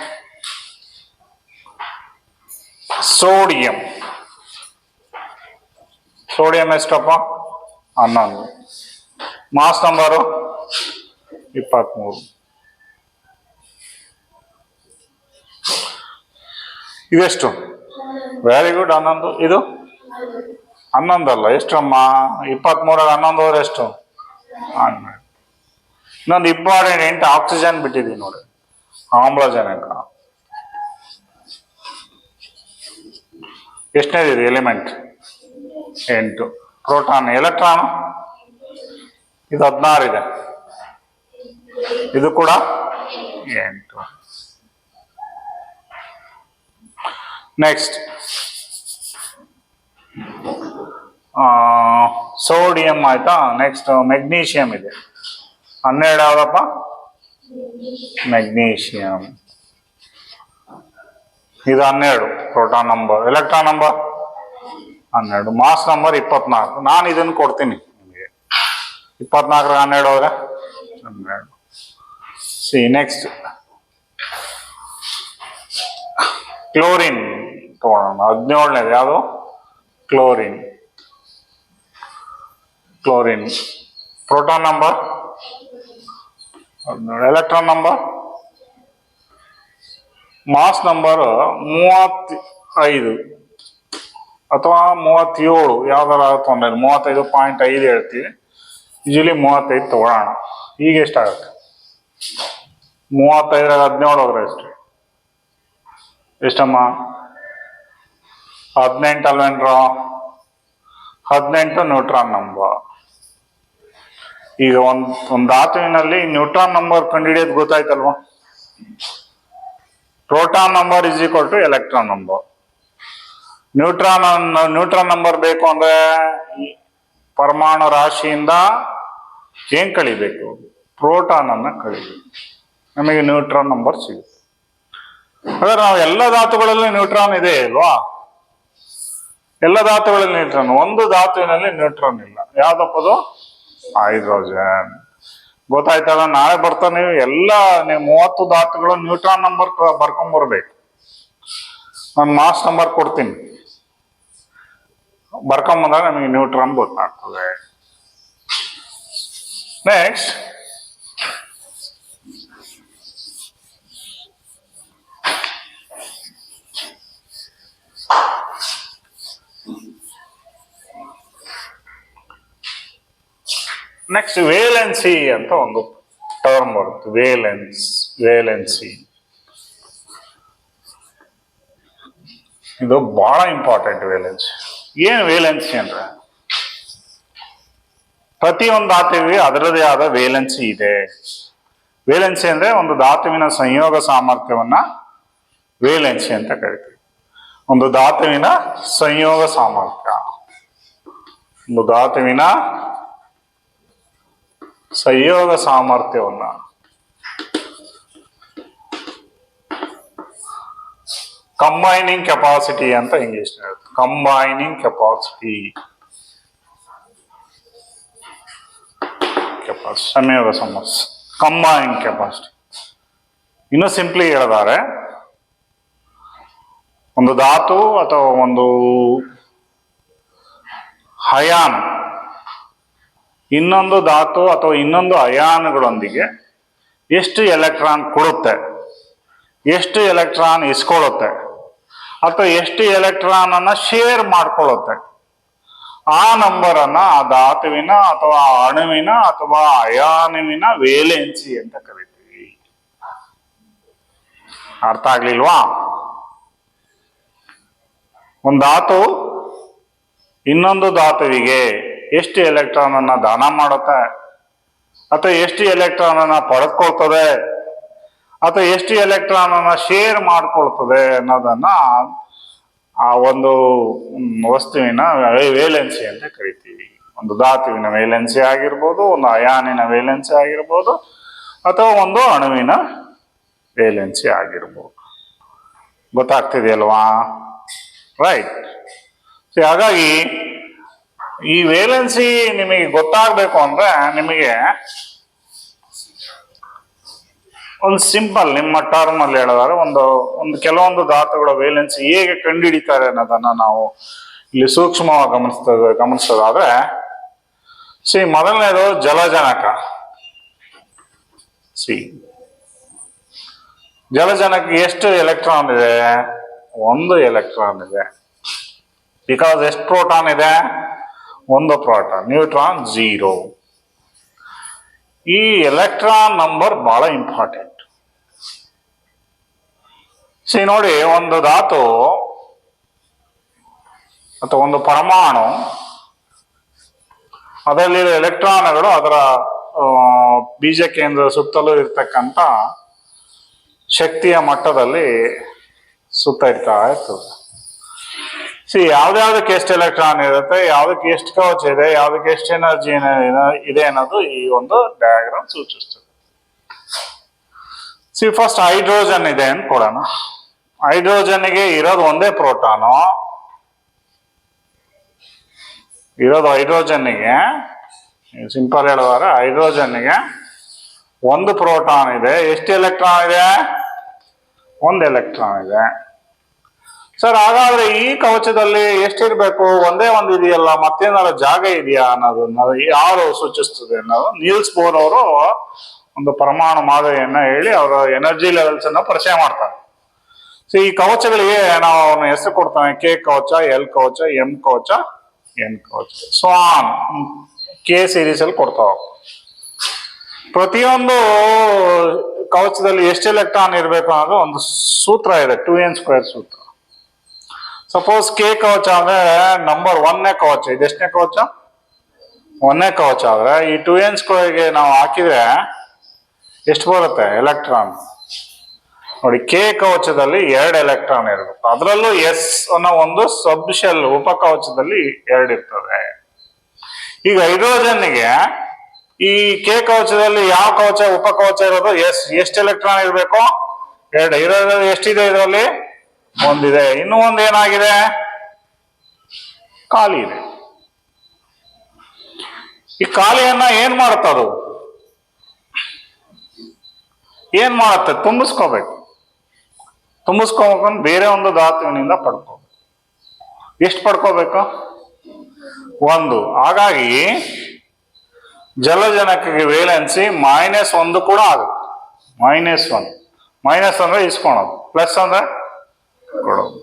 sodium. Sodium ಎಷ್ಟಪ್ಪ? 11. Mass number 23. ಇದೆಷ್ಟು? Very good. 11. ಇದು 11 ಅಲ್ಲ. ಎಷ್ಟಮ್ಮ? 23 11 ಹೋದ್ರೆ ಎಷ್ಟು? 12. ಇನ್ನೊಂದು ಇಂಪಾರ್ಟೆಂಟ್ ಆಕ್ಸಿಜನ್ ಬಿಟ್ಟಿದ್ದೀವಿ ನೋಡಿ, ಆಮ್ಲಜನಕ. ಎಷ್ಟನೇದಿದೆ ಎಲಿಮೆಂಟ್? 8. ಪ್ರೋಟಾನ್. ಎಲೆಕ್ಟ್ರಾನ್ ಇದು 16 ಇದೆ. ಇದು ಕೂಡ 8. ನೆಕ್ಸ್ಟ್ ಸೋಡಿಯಂ ಆಯ್ತಾ. ನೆಕ್ಸ್ಟ್ ಮೆಗ್ನೀಷಿಯಂ ಇದೆ. 12 ಯಾವ್ದಪ್ಪ? ಮೆಗ್ನೀಷಿಯಂ. ಇದು 12 proton number. Electron number 12. Mass number 24. ನಾನು ಇದನ್ನು ಕೊಡ್ತೀನಿ ನಿಮಗೆ. 24 12 ಹೋದ್ರೆ 12. ಸಿ ನೆಕ್ಸ್ಟ್ ಕ್ಲೋರಿನ್ ತಗೊಳ್ಳೋಣ. 17ನೇದು ಯಾವುದು? Chlorine. Proton number 17. Electron number. Mass number 35 ಅಥವಾ 37, ಯಾವ್ದಾರ ತೊಂದರೆ. 35.5 ಹೇಳ್ತೀವಿ. ಯೂಶಲಿ 35 ತಗೊಳ್ಳೋಣ. ಈಗ ಎಷ್ಟಾಗುತ್ತೆ? 35 17 ಹೋದ್ರೆ ಎಷ್ಟು? ಎಷ್ಟಮ್ಮ? 18 ಅಲ್ವೇನ್ರ? 18 ನ್ಯೂಟ್ರಾನ್ ನಂಬರ್. ಈಗ ಒಂದು ಧಾತುವಿನಲ್ಲಿ ನ್ಯೂಟ್ರಾನ್ ನಂಬರ್ ಕಂಡುಹಿಡಿಯೋದು ಗೊತ್ತಾಯ್ತಲ್ವಾ? Proton number is equal to electron number. Neutron number ಬೇಕು ಅಂದ್ರೆ ಪರಮಾಣು ರಾಶಿಯಿಂದ ಏನ್ ಕಳಿಬೇಕು? ಪ್ರೋಟಾನ್ ಅನ್ನ ಕಳಿಬೇಕು. ನಮಗೆ ನ್ಯೂಟ್ರಾನ್ ನಂಬರ್ ಸಿಗುತ್ತೆ. ಹಾಗಾದ್ರೆ ನಾವು ಎಲ್ಲ ಧಾತುಗಳಲ್ಲಿ ನ್ಯೂಟ್ರಾನ್ ಇದೆ ಅಲ್ವಾ? ಎಲ್ಲ ಧಾತುಗಳಲ್ಲಿ ನ್ಯೂಟ್ರಾನ್. ಒಂದು ಧಾತುವಿನಲ್ಲಿ ನ್ಯೂಟ್ರಾನ್ ಇಲ್ಲ. ಯಾವ್ದಪ್ಪದು? ಹೈಡ್ರೋಜನ್. ಗೊತ್ತಾಯ್ತಲ್ಲ? ನಾಳೆ ಬರ್ತಾ ನೀವು 30 ಧಾತುಗಳು ನ್ಯೂಟ್ರಾನ್ ನಂಬರ್ ಬರ್ಕೊಂಡ್ಬರ್ಬೇಕು. ನಾನು ಮಾಸ್ ನಂಬರ್ ಕೊಡ್ತೀನಿ, ಬರ್ಕೊಂಬಂದಾಗ ನಮಗೆ ನ್ಯೂಟ್ರಾನ್ ಗೊತ್ತಾಗ್ತದೆ. ನೆಕ್ಸ್ಟ್ ನೆಕ್ಸ್ಟ್ ವೇಲೆನ್ಸಿ ಅಂತ ಒಂದು ಟರ್ಮ್ ಬರುತ್ತೆ. ವೇಲೆನ್ಸಿ ಇದು ಬಹಳ ಇಂಪಾರ್ಟೆಂಟ್. ವೇಲೆನ್ಸಿ ಏನು? ವೇಲೆನ್ಸಿ ಅಂದ್ರೆ ಪ್ರತಿಯೊಂದು ಧಾತುವಿಗೆ ಅದರದೇ ಆದ ವೇಲೆನ್ಸಿ ಇದೆ. ವೇಲೆನ್ಸಿ ಅಂದ್ರೆ ಒಂದು ಧಾತುವಿನ ಸಂಯೋಗ ಸಾಮರ್ಥ್ಯವನ್ನ ವೇಲೆನ್ಸಿ ಅಂತ ಕರಿತೀವಿ. ಒಂದು ಧಾತುವಿನ ಸಂಯೋಗ ಸಾಮರ್ಥ್ಯ, ಒಂದು ಧಾತುವಿನ ಸಂಯೋಗ ಸಾಮರ್ಥ್ಯವನ್ನ ಕಂಬೈನಿಂಗ್ ಕೆಪಾಸಿಟಿ ಅಂತ ಇಂಗ್ಲಿಷ್ ಹೇಳುತ್ತೆ. ಕಂಬೈನಿಂಗ್ ಕೆಪಾಸಿಟಿ, ಸಂಯೋಗ ಸಾಮರ್ಥ್ಯ, ಕಂಬೈನಿಂಗ್ ಕೆಪಾಸಿಟಿ. ಇನ್ನು ಸಿಂಪ್ಲಿ ಹೇಳಿದ್ದಾರೆ, ಒಂದು ಧಾತು ಅಥವಾ ಒಂದು ಅಯಾನ್ ಇನ್ನೊಂದು ಧಾತು ಅಥವಾ ಇನ್ನೊಂದು ಅಯಾನ್ಗಳೊಂದಿಗೆ ಎಷ್ಟು ಎಲೆಕ್ಟ್ರಾನ್ ಕೊಡುತ್ತೆ, ಎಷ್ಟು ಎಲೆಕ್ಟ್ರಾನ್ ಇಸ್ಕೊಳ್ಳುತ್ತೆ, ಅಥವಾ ಎಷ್ಟು ಎಲೆಕ್ಟ್ರಾನ್ ಅನ್ನ ಶೇರ್ ಮಾಡ್ಕೊಳ್ಳುತ್ತೆ, ಆ ನಂಬರ್ ಅನ್ನ ಆ ಧಾತುವಿನ ಅಥವಾ ಅಣುವಿನ ಅಥವಾ ಅಯಾನುವಿನ ವೇಲೆನ್ಸಿ ಅಂತ ಕರಿತೀವಿ. ಅರ್ಥ ಆಗ್ಲಿಲ್ವಾ? ಒಂದು ಧಾತು ಇನ್ನೊಂದು ಧಾತುವಿಗೆ ಎಷ್ಟು ಎಲೆಕ್ಟ್ರಾನ್ ಅನ್ನ ದಾನ ಮಾಡುತ್ತೆ, ಅಥವಾ ಎಷ್ಟು ಎಲೆಕ್ಟ್ರಾನ್ ಅನ್ನ ಪಡೆದುಕೊಳ್ತದೆ, ಅಥವಾ ಎಷ್ಟು ಎಲೆಕ್ಟ್ರಾನ್ ಅನ್ನ ಶೇರ್ ಮಾಡ್ಕೊಳ್ತದೆ ಅನ್ನೋದನ್ನ ಆ ಒಂದು ವಸ್ತುವಿನ ವೇಲೆನ್ಸಿ ಅಂತ ಕರಿತೀವಿ. ಒಂದು ಧಾತುವಿನ ವೇಲೆನ್ಸಿ ಆಗಿರ್ಬೋದು, ಒಂದು ಅಯಾನಿನ ವೇಲೆನ್ಸಿ ಆಗಿರ್ಬೋದು, ಅಥವಾ ಒಂದು ಅಣುವಿನ ವೇಲೆನ್ಸಿ ಆಗಿರ್ಬೋದು. ಗೊತ್ತಾಗ್ತಿದೆಯಲ್ವಾ? ರೈಟ್. ಹಾಗಾಗಿ ಈ ವೇಲೆನ್ಸಿ ನಿಮಗೆ ಗೊತ್ತಾಗಬೇಕು ಅಂದ್ರೆ ನಿಮಗೆ ಒಂದು ಸಿಂಪಲ್ ನಿಮ್ಮ ಟರ್ಮ್ ಅಲ್ಲಿ ಹೇಳಿದಾರೆ ಒಂದು ಕೆಲವೊಂದು ಧಾತುಗಳ ವೇಲೆನ್ಸಿ ಹೇಗೆ ಕಂಡುಹಿಡಿತಾರೆ ಅನ್ನೋದನ್ನ ನಾವು ಇಲ್ಲಿ ಸೂಕ್ಷ್ಮವಾಗಿ ಗಮನಿಸೋದಾದ್ರೆ, ಮೊದಲನೇದು ಜಲಜನಕ. ಜಲಜನಕ ಎಷ್ಟು ಎಲೆಕ್ಟ್ರಾನ್ ಇದೆ? ಒಂದು ಎಲೆಕ್ಟ್ರಾನ್ ಇದೆ. ಬಿಕಾಸ್ ಎಷ್ಟು ಪ್ರೋಟಾನ್ ಇದೆ? ಒಂದು ಪ್ರೋಟಾನ್. ನ್ಯೂಟ್ರಾನ್ 0. ಈ ಎಲೆಕ್ಟ್ರಾನ್ ನಂಬರ್ ಬಹಳ ಇಂಪಾರ್ಟೆಂಟ್. ನೋಡಿ, ಒಂದು ಧಾತು ಅಥವಾ ಒಂದು ಪರಮಾಣು, ಅದರಲ್ಲಿ ಎಲೆಕ್ಟ್ರಾನ್ಗಳು ಅದರ ಬೀಜ ಕೇಂದ್ರ ಸುತ್ತಲೂ ಇರ್ತಕ್ಕಂಥ ಶಕ್ತಿಯ ಮಟ್ಟದಲ್ಲಿ ಸುತ್ತ ಇರ್ತದೆ. ಯಾವ್ದಾವ್ದಕ್ಕೆ ಎಷ್ಟು ಎಲೆಕ್ಟ್ರಾನ್ ಇರುತ್ತೆ, ಯಾವ್ದಕ್ಕೆ ಎಷ್ಟು ಕವಚ ಇದೆ, ಯಾವ್ದಕ್ಕೆ ಎಷ್ಟು ಎನರ್ಜಿ ಇದೆ ಅನ್ನೋದು ಈ ಒಂದು ಡಯಾಗ್ರಾಮ್ ಸೂಚಿಸ್ತದೆ. ಫಸ್ಟ್ ಹೈಡ್ರೋಜನ್ ಇದೆ ಅಂತ ಕೊಡೋಣ. ಹೈಡ್ರೋಜನ್ಗೆ ಇರೋದು ಒಂದೇ ಪ್ರೋಟಾನು. ಹೈಡ್ರೋಜನ್ಗೆ ಸಿಂಪಲ್ ಹೇಳಿದ್ರೆ ಹೈಡ್ರೋಜನ್ಗೆ ಒಂದು ಪ್ರೋಟಾನ್ ಇದೆ. ಎಷ್ಟು ಎಲೆಕ್ಟ್ರಾನ್ ಇದೆ? ಒಂದು ಎಲೆಕ್ಟ್ರಾನ್ ಇದೆ. ಸರ್, ಹಾಗಾದ್ರೆ ಈ ಕವಚದಲ್ಲಿ ಎಷ್ಟಿರ್ಬೇಕು? ಒಂದೇ ಒಂದು ಇದೆಯಲ್ಲ, ಮತ್ತೇನಾದ್ರು ಜಾಗ ಇದೆಯಾ ಅನ್ನೋದನ್ನ ಯಾರು ಸೂಚಿಸ್ತದೆ ಅನ್ನೋದು ನೀಲ್ಸ್ ಬೋರ್ ಅವರು ಒಂದು ಪರಮಾಣು ಮಾದರಿಯನ್ನ ಹೇಳಿ ಅವರ ಎನರ್ಜಿ ಲೆವೆಲ್ಸ್ ಅನ್ನ ಪರಿಚಯ ಮಾಡ್ತಾರೆ. ಈ ಕವಚಗಳಿಗೆ ನಾವು ಅವನ ಹೆಸರು ಕೊಡ್ತಾನೆ. ಕೆ ಕವಚ, ಎಲ್ ಕವಚ, ಎಂ ಕವಚ, ಎನ್ ಕವಚ, ಸ್ವಾನ್ ಕೆ ಸೀರೀಸ್ ಅಲ್ಲಿ ಕೊಡ್ತಾವ. ಪ್ರತಿಯೊಂದು ಕವಚದಲ್ಲಿ ಎಷ್ಟು ಎಲೆಕ್ಟ್ರಾನ್ ಇರಬೇಕು ಅನ್ನೋದು ಒಂದು ಸೂತ್ರ ಇದೆ, 2n² ಸೂತ್ರ. ಸಪೋಸ್ ಕೆ ಕವಚ ಅಂದ್ರೆ ನಂಬರ್ 1ನೇ ಕವಚ. ಇದೆಷ್ಟನೇ ಕವಚ? 1ನೇ ಕವಚ ಆದ್ರೆ ಈ 2n² ನಾವು ಹಾಕಿದ್ರೆ ಎಷ್ಟು ಬರುತ್ತೆ ಎಲೆಕ್ಟ್ರಾನ್? ನೋಡಿ, ಕೆ ಕವಚದಲ್ಲಿ 2 ಎಲೆಕ್ಟ್ರಾನ್ ಇರಬೇಕು. ಅದರಲ್ಲೂ ಎಸ್ ಅನ್ನೋ ಒಂದು ಸಬ್ ಶೆಲ್ ಉಪಕವಚದಲ್ಲಿ 2 ಇರ್ತದೆ. ಈಗ ಹೈಡ್ರೋಜನ್ಗೆ ಈ ಕೆ ಕವಚದಲ್ಲಿ ಯಾವ ಕವಚ ಉಪಕವಚ ಇರೋದು? ಎಷ್ಟು ಎಲೆಕ್ಟ್ರಾನ್ ಇರಬೇಕು? 2. ಇರೋದು ಎಷ್ಟಿದೆ? ಇದರಲ್ಲಿ ಒಂದಿದೆ. ಇನ್ನೂ ಒಂದು ಏನಾಗಿದೆ? ಖಾಲಿ ಇದೆ. ಈ ಖಾಲಿಯನ್ನ ಏನ್ ಮಾಡುತ್ತದು? ಏನ್ ಮಾಡುತ್ತೆ? ತುಂಬಿಸ್ಕೋಬೇಕು. ತುಂಬಿಸ್ಕೋಬೇಕಂದ್ರೆ ಬೇರೆ ಒಂದು ಧಾತುವಿನಿಂದ ಪಡ್ಕೋಬೇಕು. ಎಷ್ಟು ಪಡ್ಕೋಬೇಕು? 1. ಹಾಗಾಗಿ ಜಲಜನಕಕ್ಕೆ ವೇಲೆನ್ಸಿ -1 ಕೂಡ ಆಗುತ್ತೆ. -1. ಮೈನಸ್ ಅಂದ್ರೆ ಇಸ್ಕೊಳೋದು, ಪ್ಲಸ್ ಅಂದ್ರೆ ಕೊಡೋದು.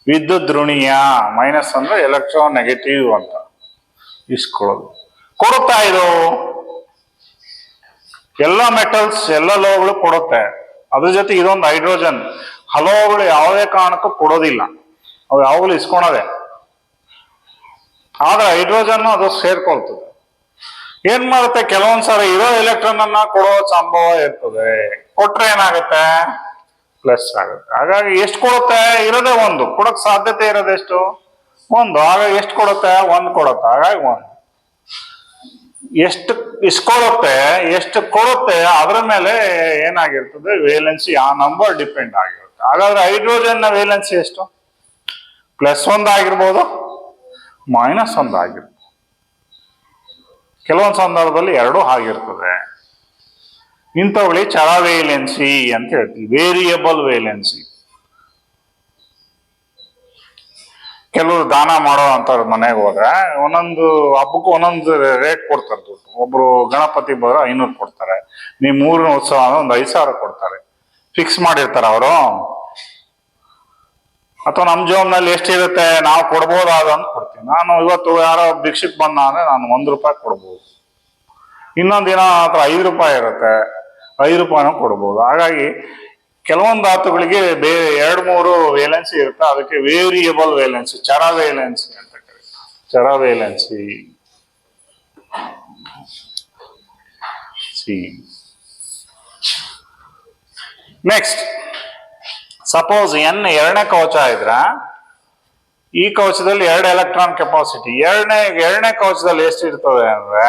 ವಿದ್ಯುತ್ ಧ್ರುವೀಯ. ಮೈನಸ್ ಅಂದ್ರೆ ಎಲೆಕ್ಟ್ರಾನ್ ನೆಗೆಟಿವ್ ಅಂತ ಇಸ್ಕೊಳ್ಳೋದು. ಕೊಡುತ್ತಾ ಇದು? ಎಲ್ಲ ಮೆಟಲ್ಸ್ ಎಲ್ಲ ಲೋಹಗಳು ಕೊಡುತ್ತೆ. ಅದ್ರ ಜೊತೆ ಇದೊಂದು ಹೈಡ್ರೋಜನ್. ಹಲೋಗಳು ಯಾವುದೇ ಕಾರಣಕ್ಕೂ ಕೊಡೋದಿಲ್ಲ, ಅವು ಯಾವಾಗಲೂ ಇಸ್ಕೊಳೋದೆ. ಆದ್ರೆ ಹೈಡ್ರೋಜನ್ ಅದು ಸೇರ್ಕೊಳ್ತದೆ. ಏನ್ ಮಾಡುತ್ತೆ, ಕೆಲವೊಂದ್ಸರಿ ಇರೋ ಎಲೆಕ್ಟ್ರಾನ್ ಅನ್ನ ಕೊಡೋ ಸಂಭವ ಇರ್ತದೆ. ಕೊಟ್ರೆ ಏನಾಗುತ್ತೆ, ಪ್ಲಸ್ ಆಗುತ್ತೆ. ಹಾಗಾಗಿ ಎಷ್ಟು ಕೊಡುತ್ತೆ, ಇರೋದೇ ಒಂದು, ಕೊಡಕ್ ಸಾಧ್ಯತೆ ಇರೋದೆಷ್ಟು, ಒಂದು. ಹಾಗಾಗಿ ಎಷ್ಟು ಕೊಡುತ್ತೆ, ಒಂದು ಕೊಡುತ್ತೆ. ಹಾಗಾಗಿ ಒಂದು. ಎಷ್ಟು ಇಸ್ಕೊಳ್ಳುತ್ತೆ, ಎಷ್ಟು ಕೊಡುತ್ತೆ, ಅದ್ರ ಮೇಲೆ ಏನಾಗಿರ್ತದೆ, ವೇಲೆನ್ಸಿ ಆ ನಂಬರ್ ಡಿಪೆಂಡ್ ಆಗಿರುತ್ತೆ. ಹಾಗಾದ್ರೆ ಹೈಡ್ರೋಜನ್ ನ ವೇಲೆನ್ಸಿ ಎಷ್ಟು, +1 ಆಗಿರ್ಬೋದು, -1 ಆಗಿರ್ಬೋದು. ಕೆಲವೊಂದು ಸಂದರ್ಭದಲ್ಲಿ ಎರಡೂ ಆಗಿರ್ತದೆ. ಇಂಥವುಗಳಿಗೆ ಚರ ವೇಲೆನ್ಸಿ ಅಂತ ಹೇಳ್ತೀವಿ, ವೇರಿಯಬಲ್ ವೇಲೆನ್ಸಿ. ಕೆಲವರು ದಾನ ಮಾಡೋ ಅಂತ ಮನೆಗೆ ಹೋದ್ರೆ ಒಂದೊಂದು ಹಬ್ಬಕ್ಕೂ ಒಂದೊಂದು ರೇಟ್ ಕೊಡ್ತಾರೆ ದುಡ್ಡು. ಒಬ್ರು ಗಣಪತಿ ಬರೋ 500 ಕೊಡ್ತಾರೆ, ನೀವು 3 ಉತ್ಸವ ಒಂದು 5,000 ಕೊಡ್ತಾರೆ, ಫಿಕ್ಸ್ ಮಾಡಿರ್ತಾರೆ ಅವರು. ಅಥವಾ ನಮ್ಮ ಜೋಬ್ನಲ್ಲಿ ಎಷ್ಟಿರುತ್ತೆ ನಾವು ಕೊಡ್ಬೋದಾದ ಅಂತ ಕೊಡ್ತೀವಿ. ನಾನು ಇವತ್ತು ಯಾರೋ ಭಿಕ್ಷಕ್ ಬಂದ ಅಂದ್ರೆ ನಾನು ₹1 ಕೊಡ್ಬೋದು. ಇನ್ನೊಂದು ದಿನ ಹತ್ರ ₹5 ಇರುತ್ತೆ, ₹5 ಕೊಡ್ಬೋದು. ಹಾಗಾಗಿ ಕೆಲವೊಂದು ಧಾತುಗಳಿಗೆ ಬೇರೆ 2-3 ವೇಲೆನ್ಸಿ ಇರುತ್ತೆ. ಅದಕ್ಕೆ ವೇರಿಯಬಲ್ ವೇಲೆನ್ಸಿ, ಚರ ವೇಲೆನ್ಸಿ ಅಂತ ಕರೀತಾರೆ. ಚರ ವೇಲೆನ್ಸಿ ನೆಕ್ಸ್ಟ್, ಸಪೋಸ್ N ಎರಡನೇ ಕವಚ ಇದ್ರ, ಈ ಕವಚದಲ್ಲಿ 2 ಎಲೆಕ್ಟ್ರಾನ್ ಕೆಪಾಸಿಟಿ. ಎರಡನೇ ಕವಚದಲ್ಲಿ ಎಷ್ಟು ಇರ್ತದೆ ಅಂದ್ರೆ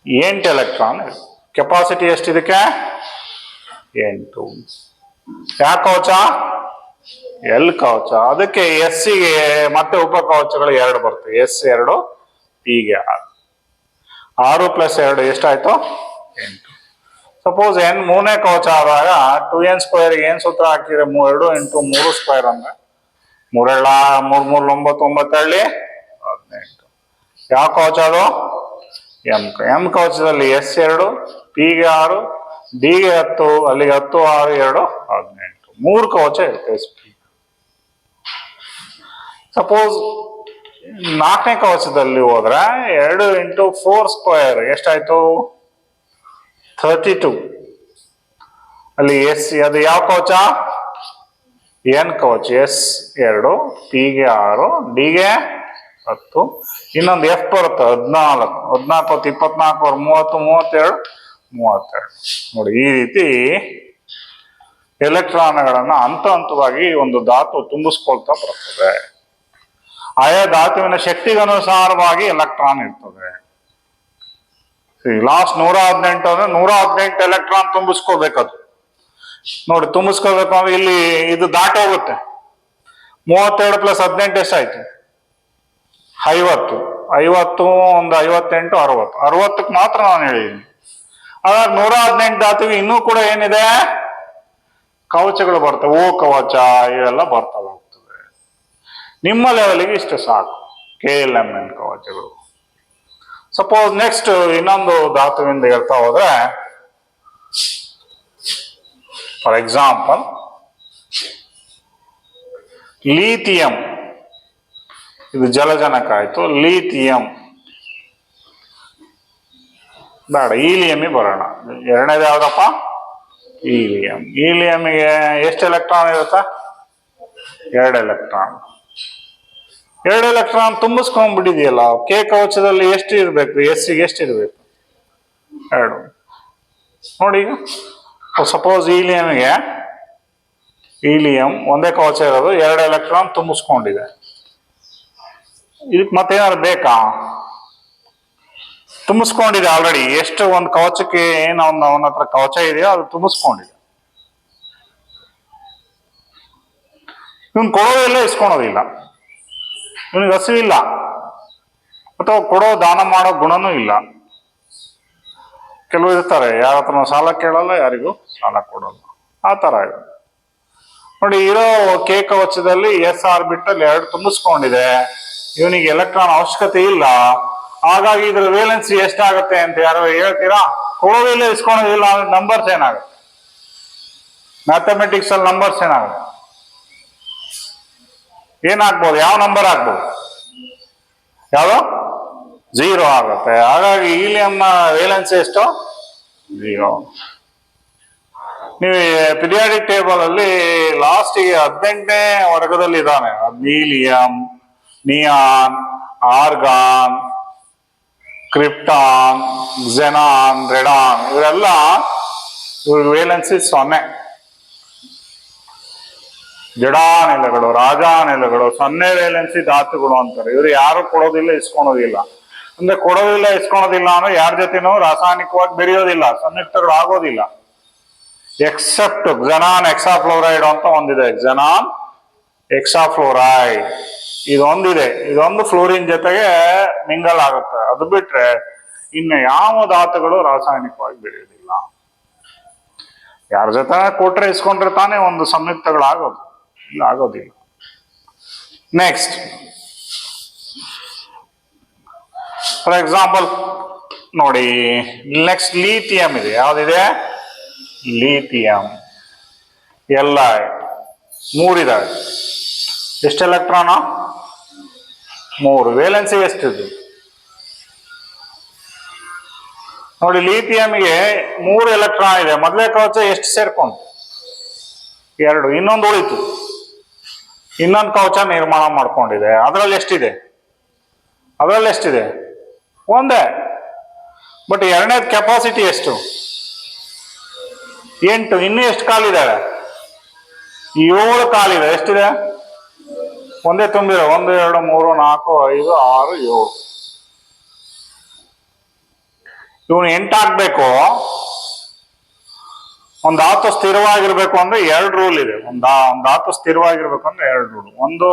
8 ಎಲೆಕ್ಟ್ರಾನ್. ಕೆಪಾಸಿಟಿ ಎಷ್ಟಿದಕ್ಕೆ, 8. ಯಾವ ಕವಚ, L ಕವಚ. ಅದಕ್ಕೆ S ಗೆ ಮತ್ತೆ ಉಪಕವಚಗಳು 2 ಬರ್ತವೆ. S2, P ಗೆ 6 + 2 ಎಷ್ಟಾಯ್ತು, 8. ಸಪೋಸ್ N ಮೂರನೇ ಕವಚ ಆದಾಗ 2n² ಏನ್ ಸೂತ್ರ ಹಾಕಿದ್ರೆ 2 × 3² ಅಂದ್ರೆ 3 3 3 9 9 18. ಯಾವ ಕವಚ ಅದು, M ಕವಚದಲ್ಲಿ S2, P ಗೆ 6, D ಗೆ 10, ಅಲ್ಲಿಗೆ 10 6 2 18. 3 ಕವಚ ಇರುತ್ತೆ SP. ಸಪೋಸ್ 4ನೇ ಕವಚದಲ್ಲಿ ಹೋದ್ರೆ 2 × 4² ಎಷ್ಟಾಯ್ತು, 32. ಅಲ್ಲಿ S, ಅದು ಯಾವ ಕವಚ, N ಕವಚ. S2, P ಗೆ 6, D ಗೆ 10. ಇನ್ನೊಂದು F ಬರುತ್ತೆ 14. 14 24 30 32 32. ನೋಡಿ, ಈ ರೀತಿ ಎಲೆಕ್ಟ್ರಾನ್ಗಳನ್ನ ಹಂತ ಹಂತವಾಗಿ ಒಂದು ಧಾತು ತುಂಬಿಸ್ಕೊಳ್ತಾ ಬರ್ತದೆ. ಆಯಾ ಧಾತುವಿನ ಶಕ್ತಿಗನುಸಾರವಾಗಿ ಎಲೆಕ್ಟ್ರಾನ್ ಇರ್ತದೆ. ಲಾಸ್ಟ್ 118 ಅಂದ್ರೆ 118 ಎಲೆಕ್ಟ್ರಾನ್ ತುಂಬಿಸ್ಕೋಬೇಕದು. ನೋಡಿ, ತುಂಬಿಸ್ಕೋಬೇಕು ಅಂದ್ರೆ ಇಲ್ಲಿ ಇದು ದಾಟ ಹೋಗುತ್ತೆ. 32 + 18 ಎಷ್ಟಾಯ್ತು, 50. 50 ಒಂದು 58 60. 60ಕ್ಕೆ ಮಾತ್ರ ನಾನು ಹೇಳಿದ್ದೀನಿ. ಆದ್ರೆ 118 ಧಾತುವಿಗೆ ಇನ್ನೂ ಕೂಡ ಏನಿದೆ, ಕವಚಗಳು ಬರ್ತವೆ. ಓ ಕವಚ ಇವೆಲ್ಲ ಬರ್ತಾ ಹೋಗ್ತದೆ. ನಿಮ್ಮ ಲೆವೆಲ್ಗೆ ಇಷ್ಟು ಸಾಕು, KLMN ಕವಚಗಳು. ಸಪೋಸ್ ನೆಕ್ಸ್ಟ್ ಇನ್ನೊಂದು ಧಾತುವಿಂದ ಹೇಳ್ತಾ ಹೋದ್ರೆ, ಫಾರ್ ಎಕ್ಸಾಂಪಲ್ ಲಿಥಿಯಂ. ಇದು ಜಲಜನಕ ಆಯ್ತು. ಲಿಥಿಯಂ ಬೇಡ, ಈಲಿಯಂ ಬರೋಣ. ಎರಡನೇದು ಯಾವ್ದಪ್ಪ, ಈಲಿಯಂ. ಈಲಿಯಂಗೆ ಎಷ್ಟು ಎಲೆಕ್ಟ್ರಾನ್ ಇರುತ್ತೆ, 2 ಎಲೆಕ್ಟ್ರಾನ್. 2 ಎಲೆಕ್ಟ್ರಾನ್ ತುಂಬಿಸ್ಕೊಂಡ್ಬಿಟ್ಟಿದೆಯಲ್ಲ. K ಕವಚದಲ್ಲಿ ಎಷ್ಟು ಇರ್ಬೇಕು, S ಗೆ ಎಷ್ಟು ಇರ್ಬೇಕು, 2. ನೋಡಿ, ಸಪೋಸ್ ಈಲಿಯಂ ಒಂದೇ ಕವಚ ಇರೋದು, 2 ಎಲೆಕ್ಟ್ರಾನ್ ತುಂಬಿಸ್ಕೊಂಡಿದೆ. ಇದಕ್ಕೆ ಮತ್ತೇನಾದ್ರು ಬೇಕಾ, ತುಂಬಿಸ್ಕೊಂಡಿದೆ ಆಲ್ರೆಡಿ. ಎಷ್ಟು ಒಂದು ಕವಚಕ್ಕೆ ಏನು ಅವನ ಹತ್ರ ಕವಚ ಇದೆಯೋ ಅದು ತುಂಬಿಸ್ಕೊಂಡಿದೆ. ಇವನ್ ಕೊಡೋದಿಲ್ಲ, ಇಸ್ಕೊಳೋದಿಲ್ಲ, ಇವನಿಗೆ ಹಸಿವಿಲ್ಲ, ಅಥವಾ ಕೊಡೋ ದಾನ ಮಾಡೋ ಗುಣನೂ ಇಲ್ಲ. ಕೆಲವು ಇರ್ತಾರೆ, ಯಾರ ಹತ್ರ ಸಾಲ ಕೇಳಲ್ಲ, ಯಾರಿಗೂ ಸಾಲ ಕೊಡಲ್ಲ, ಆ ತರ ಇದೆ. ನೋಡಿ, ಇರೋ K ಕವಚದಲ್ಲಿ S ಆರ್ಬಿಟಲ್ 2 ತುಂಬಿಸ್ಕೊಂಡಿದೆ. ಇವನಿಗೆ ಎಲೆಕ್ಟ್ರಾನ್ ಅವಶ್ಯಕತೆ ಇಲ್ಲ. ಹಾಗಾಗಿ ಇದ್ರ ವೇಲೆನ್ಸಿ ಎಷ್ಟಾಗುತ್ತೆ ಅಂತ ಯಾರು ಹೇಳ್ತೀರಾ? ಕೊಡೋದಿಲ್ಲ, ಇಸ್ಕೊಳೋದಿಲ್ಲ ಅಂದ್ರೆ ನಂಬರ್ಸ್ ಏನಾಗುತ್ತೆ, ಮ್ಯಾಥಮೆಟಿಕ್ಸ್ ಅಲ್ಲಿ ನಂಬರ್ಸ್ ಏನಾಗುತ್ತೆ, ಏನಾಗ್ಬೋದು, ಯಾವ ನಂಬರ್ ಆಗ್ಬೋದು, ಯಾವ್ದು 0 ಆಗುತ್ತೆ. ಹಾಗಾಗಿ ಹೀಲಿಯಂನ ವೇಲೆನ್ಸಿ ಎಷ್ಟು? 0. ನೀವು ಪಿರಿಯಾಡಿಕ್ ಟೇಬಲ್ ಅಲ್ಲಿ ಲಾಸ್ಟಿಗೆ 18ನೇ ವರ್ಗದಲ್ಲಿ ಇದ್ದಾನೆ. Helium, neon, argon, krypton, xenon, Radeon ಇವರೆಲ್ಲ ಇವ್ರ ವೇಲೆನ್ಸಿ 0. ಜಡಾನಿಲಗಳು, ರಾಜಾನಿಲಗಳು 0 ವೇಲೆನ್ಸಿ ಧಾತುಗಳು ಅಂತಾರೆ. ಇವ್ರು ಯಾರು ಕೊಡೋದಿಲ್ಲ, ಇಸ್ಕೊಳೋದಿಲ್ಲ. ಅಂದ್ರೆ ಕೊಡೋದಿಲ್ಲ, ಇಸ್ಕೊಳೋದಿಲ್ಲ ಅಂದ್ರೆ ಯಾರ ಜೊತೆನೂ ರಾಸಾಯನಿಕವಾಗಿ ಬೆರೆಯೋದಿಲ್ಲ, ಸಂಯುಕ್ತಗಳು ಆಗೋದಿಲ್ಲ. ಎಕ್ಸೆಪ್ಟ್ ಕ್ಸೆನಾನ್ ಹೆಕ್ಸಾಫ್ಲೋರೈಡ್ ಅಂತ ಒಂದಿದೆ, ಕ್ಸೆನಾನ್ ಹೆಕ್ಸಾಫ್ಲೋರೈಡ್ ಇದೊಂದಿದೆ. ಇದೊಂದು ಫ್ಲೋರಿನ್ ಜೊತೆಗೆ ಮಿಂಗಲ್ ಆಗುತ್ತೆ. ಅದು ಬಿಟ್ರೆ ಇನ್ನು ಯಾವ ಧಾತುಗಳು ರಾಸಾಯನಿಕವಾಗಿ ಬೆರೆಯೋದಿಲ್ಲ. ಯಾರ ಜೊತೆ ಕೊಟ್ರೆ ಇಸ್ಕೊಂಡ್ರೆ ತಾನೇ ಒಂದು ಸಂಯುಕ್ತಗಳಾಗೋದು, ಇಲ್ಲ ಆಗೋದಿಲ್ಲ. ನೆಕ್ಸ್ಟ್ ಫಾರ್ ಎಕ್ಸಾಂಪಲ್ ನೋಡಿ, ನೆಕ್ಸ್ಟ್ ಲೀಥಿಯಂ ಇದೆ. ಯಾವ್ದಿದೆ? ಲೀಥಿಯಂ Li 3 ಇದಾವೆ. ಎಷ್ಟು ಎಲೆಕ್ಟ್ರಾನ್? 3. ವೇಲೆನ್ಸಿ ಎಷ್ಟಿದೆ ನೋಡಿ. ಲೀಥಿಯಂಗೆ 3 ಎಲೆಕ್ಟ್ರಾನ್ ಇದೆ. ಮೊದಲೇ ಕವಚ ಎಷ್ಟು ಸೇರ್ಕೊಂಡು? 2. ಇನ್ನೊಂದು ಉಳಿತು, ಇನ್ನೊಂದು ಕವಚ ನಿರ್ಮಾಣ ಮಾಡ್ಕೊಂಡಿದೆ. ಅದರಲ್ಲಿ ಎಷ್ಟಿದೆ? ಒಂದೇ. ಬಟ್ ಎರಡನೇದು ಕೆಪಾಸಿಟಿ ಎಷ್ಟು? 8. ಇನ್ನೂ ಎಷ್ಟು ಕಾಲಿದ್ದಾವೆ? 7 ಕಾಲಿದೆ. ಎಷ್ಟಿದೆ? ಒಂದೇ ತುಂಬಿರೋ. 1 2 3 4 5 6 7. ಇವನು 8 ಹಾಕ್ಬೇಕು. ಒಂದು ಧಾತು ಸ್ಥಿರವಾಗಿರ್ಬೇಕು ಅಂದ್ರೆ 2 ರೂಲ್ ಇದೆ. ಒಂದು ಧಾತು ಸ್ಥಿರವಾಗಿರ್ಬೇಕು ಅಂದ್ರೆ 2 ರೂಲ್. ಒಂದು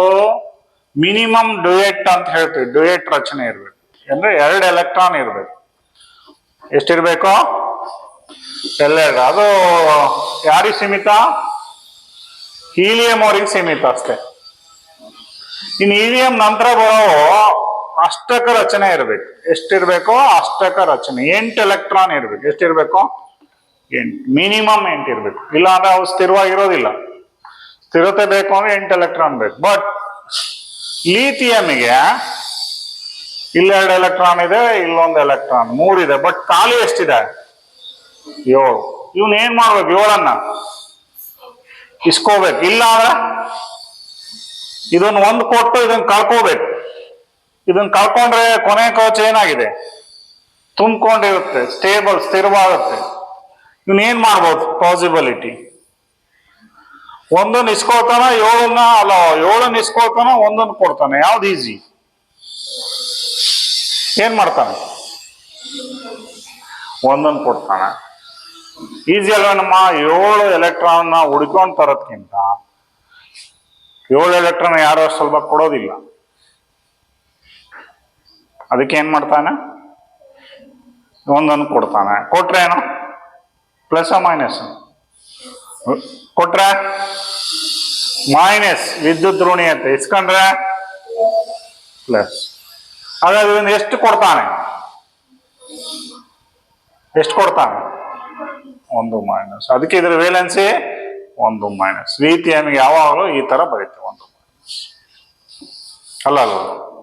ಮಿನಿಮಮ್ ಡ್ಯೂಯೆಟ್ ಅಂತ ಹೇಳ್ತೀವಿ. ಡ್ಯೂಯೆಟ್ ರಚನೆ ಇರ್ಬೇಕು ಅಂದ್ರೆ 2 ಎಲೆಕ್ಟ್ರಾನ್ ಇರ್ಬೇಕು. ಎಷ್ಟಿರ್ಬೇಕು? 2. ಅದು ಯಾರಿಗೆ ಸೀಮಿತ? ಹೀಲಿಯಂ ಅವ್ರಿಗೆ ಸೀಮಿತ ಅಷ್ಟೇ. ಇನ್ನು ಹೀಲಿಯಂ ನಂತರ ಬರೋ ಅಷ್ಟಕ ರಚನೆ ಇರ್ಬೇಕು. ಎಷ್ಟಿರ್ಬೇಕು? ಅಷ್ಟಕ ರಚನೆ 8 ಎಲೆಕ್ಟ್ರಾನ್ ಇರ್ಬೇಕು. ಎಷ್ಟಿರ್ಬೇಕು? 8. ಮಿನಿಮಮ್ 8 ಇರ್ಬೇಕು. ಇಲ್ಲ ಅಂದ್ರೆ ಅವು ಸ್ಥಿರವಾಗಿರೋದಿಲ್ಲ. ಸ್ಥಿರತೆ ಬೇಕು ಅಂದ್ರೆ 8 ಎಲೆಕ್ಟ್ರಾನ್ ಬೇಕು. ಬಟ್ ಲೀಥಿಯಂಗೆ ಇಲ್ಲಿ 2 ಎಲೆಕ್ಟ್ರಾನ್ ಇದೆ, ಇಲ್ಲೊಂದು ಎಲೆಕ್ಟ್ರಾನ್, 3 ಇದೆ. ಬಟ್ ಖಾಲಿ ಎಷ್ಟಿದೆ? 7. ಇವನ್ ಏನ್ ಮಾಡ್ಬೇಕು? 7ಅನ್ನ ಇಸ್ಕೋಬೇಕು. ಇಲ್ಲ ಅಂದ್ರೆ ಇದನ್ನ ಒಂದು ಕೊಟ್ಟು ಇದನ್ನ ಕಳ್ಕೋಬೇಕು. ಇದನ್ನ ಕಳ್ಕೊಂಡ್ರೆ ಕೊನೆ ಕವಚ ಏನಾಗಿದೆ? ತುಂಬಿಕೊಂಡಿರುತ್ತೆ, ಸ್ಥಿರವಾಗುತ್ತೆ. ಇವನ್ ಏನ್ ಮಾಡ್ಬೋದು? ಪಾಸಿಬಿಲಿಟಿ ಒಂದನ್ನು ಇಸ್ಕೊಳ್ತಾನ, 7 ಇಸ್ಕೊಳ್ತಾನ, ಒಂದನ್ನು ಕೊಡ್ತಾನೆ. ಯಾವ್ದು ಈಸಿ? ಏನ್ ಮಾಡ್ತಾನೆ? ಒಂದನ್ನು ಕೊಡ್ತಾನೆ. ಈಸಿ ಅಲ್ವ ನಮ್ಮ? 7 ಎಲೆಕ್ಟ್ರಾನ್ ಹುಡ್ಕೊಂಡು ತರೋದ್ಕಿಂತ 7 ಎಲೆಕ್ಟ್ರಾನ್ ಯಾರು ಸ್ವಲ್ಪ ಕೊಡೋದಿಲ್ಲ. ಅದಕ್ಕೆ ಏನ್ ಮಾಡ್ತಾನೆ? ಒಂದನ್ನು ಕೊಡ್ತಾನೆ. ಕೊಟ್ರೆ ಏನು? Plus minus? ಕೊಟ್ರೆ ಮೈನಸ್, ವಿದ್ಯುತ್ ಧ್ರುವೀಯತೆ. ಇಸ್ಕೊಂಡ್ರೆ ಪ್ಲಸ್. ಹಾಗಾದ್ರೆ ಎಷ್ಟು ಕೊಡ್ತಾನೆ? 1 ಮೈನಸ್. ಅದಕ್ಕೆ ಇದ್ರ ವೇಲೆನ್ಸಿ 1 ಮೈನಸ್. ಲೀಥಿಯಂಗೆ ಯಾವಾಗಲೂ ಈ ತರ ಬರೀತೇವೆ, 1 ಮೈನಸ್. ಅಲ್ಲ